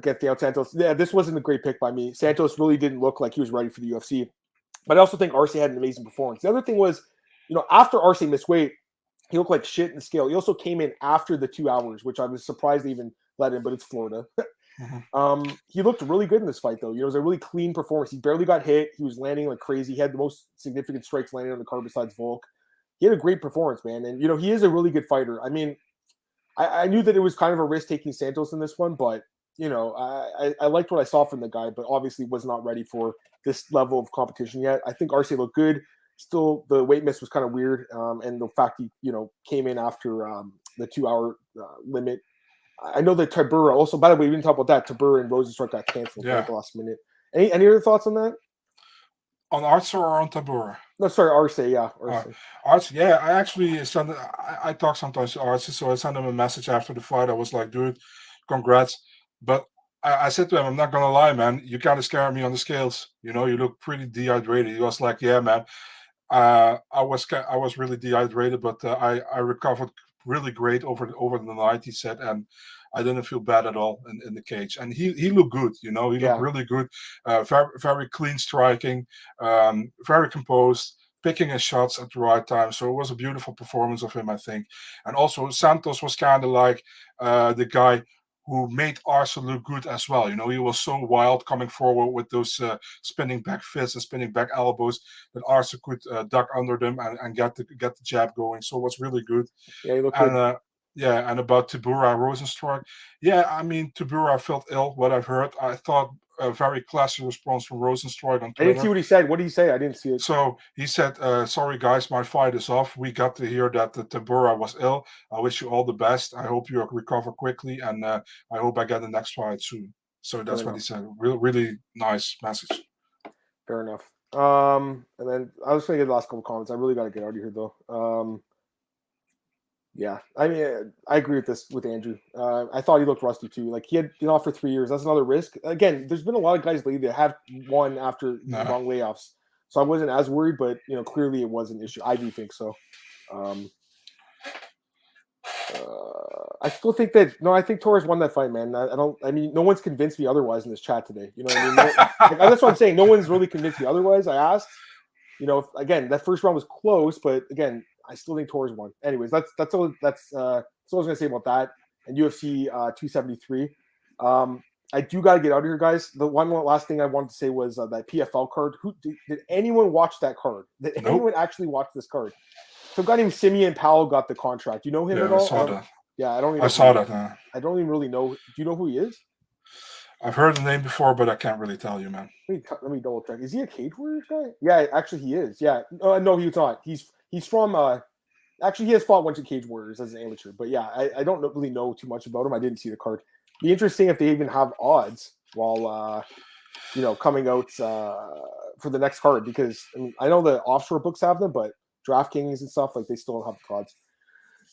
Get the out Santos. Yeah, this wasn't a great pick by me. Santos really didn't look like he was ready for the UFC, but I also think Arce had an amazing performance. The other thing was, after Arce missed weight, he looked like shit in the scale. He also came in after the 2 hours, which I was surprised they even let in, but it's Florida. He looked really good in this fight, though. It was a really clean performance. He barely got hit. He was landing like crazy. He had the most significant strikes landing on the card besides Volk. He had a great performance, man. And, he is a really good fighter. I mean, I knew that it was kind of a risk taking Santos in this one, but, I liked what I saw from the guy, but obviously was not ready for this level of competition yet. I think Arce looked good. Still, the weight miss was kind of weird. And the fact he, came in after the 2 hour limit. I know that Tybura also, by the way, we didn't talk about that. Tybura and Rosenstruck got canceled at the last minute. Any other thoughts on that? On Arce or on Tybura? No, sorry, Arce, yeah. Arce, yeah. I actually I talk sometimes to Arce, so I sent him a message after the fight. I was like, dude, congrats. But I said to him, I'm not going to lie, man. You kind of scared me on the scales. You look pretty dehydrated. He was like, yeah, man. I was really dehydrated, but I recovered really great over the night, he said, and I didn't feel bad at all in the cage. And he looked good, he looked really good, very, very clean striking, very composed, picking his shots at the right time. So it was a beautiful performance of him, I think. And also Santos was kind of like the guy who made Arce look good as well. He was so wild coming forward with those spinning back fists and spinning back elbows that Arce could duck under them and get the jab going. So it was really good. Yeah, he looked good. And about Tybura Rosenstruck. Yeah, I mean, Tybura felt ill, what I've heard. I thought a very classy response from Rosenstruck on Twitter. I didn't see what he said. What did he say? I didn't see it. So he said, sorry, guys, my fight is off. We got to hear that Tybura was ill. I wish you all the best. I hope you recover quickly, and I hope I get the next fight soon. So that's what he said. Really nice message. Fair enough. And then I was going to get the last couple comments. I really got to get out of here, though. Yeah, I mean, I agree with this with Andrew. I thought he looked rusty too. Like he had been off for 3 years. That's another risk. Again, there's been a lot of guys lately that have won after long layoffs. So I wasn't as worried, but clearly it was an issue. I do think so. I still think that I think Torres won that fight, man. I mean, no one's convinced me otherwise in this chat today. You know what I mean? That's what I'm saying. No one's really convinced me otherwise. I asked. again, that first round was close, but again, I still think Torres won. Anyways, that's all I was gonna say about that. And UFC 273. I do gotta get out of here, guys. The one last thing I wanted to say was that PFL card. Did anyone watch that card? Did anyone actually watch this card? Some guy named Simeon Powell got the contract. You know him at all? I saw that. Yeah, I don't even. I saw that. I don't even really know. Do you know who he is? I've heard the name before, but I can't really tell you, man. Let me double check. Is he a Cage Warriors guy? Yeah, actually he is. Yeah. No, he's not. He's from. Actually, he has fought once at Cage Warriors as an amateur. But yeah, I don't really know too much about him. I didn't see the card. Be interesting if they even have odds while coming out for the next card, because I know the offshore books have them, but DraftKings and stuff, like, they still don't have the odds.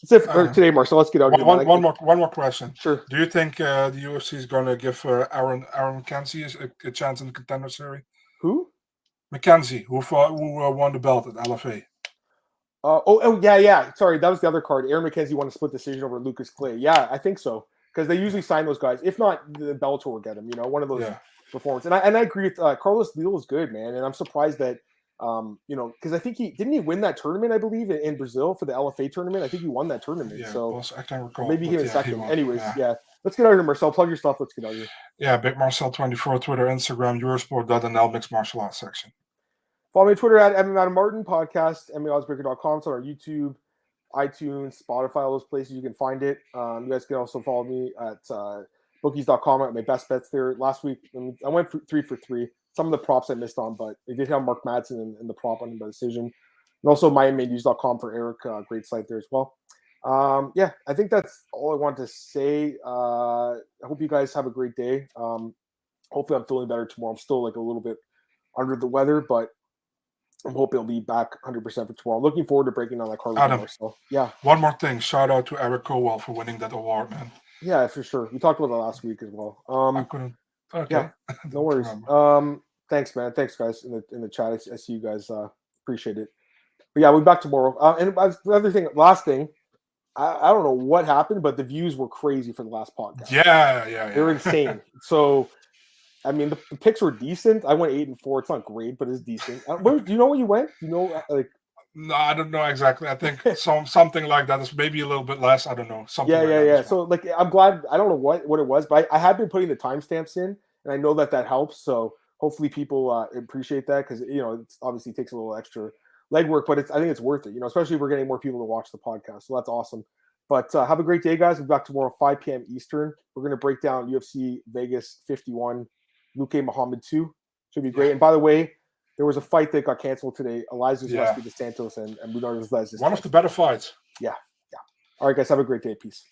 That's it for today, Marcel. Let's get out of here. One more question. Sure. Do you think the UFC is going to give Aaron McKenzie a chance in the Contender Series? Who? McKenzie, who won the belt at LFA. Yeah. Sorry, that was the other card. Aaron McKenzie won a split decision over Lucas Clay. Yeah, I think so, because they usually sign those guys. If not, the Bellator will get him. One of those performances. And I agree with Carlos Lille is good, man. And I'm surprised that because I think he win that tournament, I believe, in Brazil for the LFA tournament. I think he won that tournament. Yeah, so I can't recall. Maybe he came in second. Anyways, let's get out of here, Marcel. Plug your stuff. Let's get out of here. Yeah, Big Marcel 24, Twitter, Instagram, Eurosport.nl, Mixed Martial Arts section. Follow me on Twitter at MMAOB podcast, MMAOddsbreaker.com. It's on our YouTube, iTunes, Spotify, all those places you can find it. You guys can also follow me at bookies.com at my best bets there. Last week, I went 3 for 3. Some of the props I missed on, but they did have Mark Madsen in the prop on the decision. And also MyMMAnews.com for Eric. Great site there as well. I think that's all I want to say. I hope you guys have a great day. Hopefully I'm feeling better tomorrow. I'm still like a little bit under the weather, but I'm hoping I'll be back 100% for tomorrow. I'm looking forward to breaking down that card. Adam, so, yeah. One more thing. Shout out to Eric Cowell for winning that award, man. Yeah, for sure. We talked about that last week as well. I couldn't. Okay. Yeah, no worries. Thanks, man. Thanks, guys, in the chat. I see you guys. Appreciate it. But yeah, we'll be back tomorrow. And last thing, I don't know what happened, but the views were crazy for the last podcast. Yeah. They're insane. So, I mean, the picks were decent. I went 8-4. It's not great, but it's decent. Do you know where you went? Do you know, like? No, I don't know exactly. I think something like that is maybe a little bit less. I don't know. Yeah. So, like, I'm glad. I don't know what it was, but I have been putting the timestamps in, and I know that helps. So hopefully people appreciate that, because it obviously takes a little extra legwork, but I think it's worth it. Especially if we're getting more people to watch the podcast. So that's awesome. But have a great day, guys. We'll be back tomorrow 5 p.m. Eastern. We're going to break down UFC Vegas 51, Luque Muhammad 2. Should be great. And by the way, there was a fight that got canceled today. Elias Zaleski dos Santos and Bernardo Zaleski. One of the better fights. Yeah. All right, guys. Have a great day. Peace.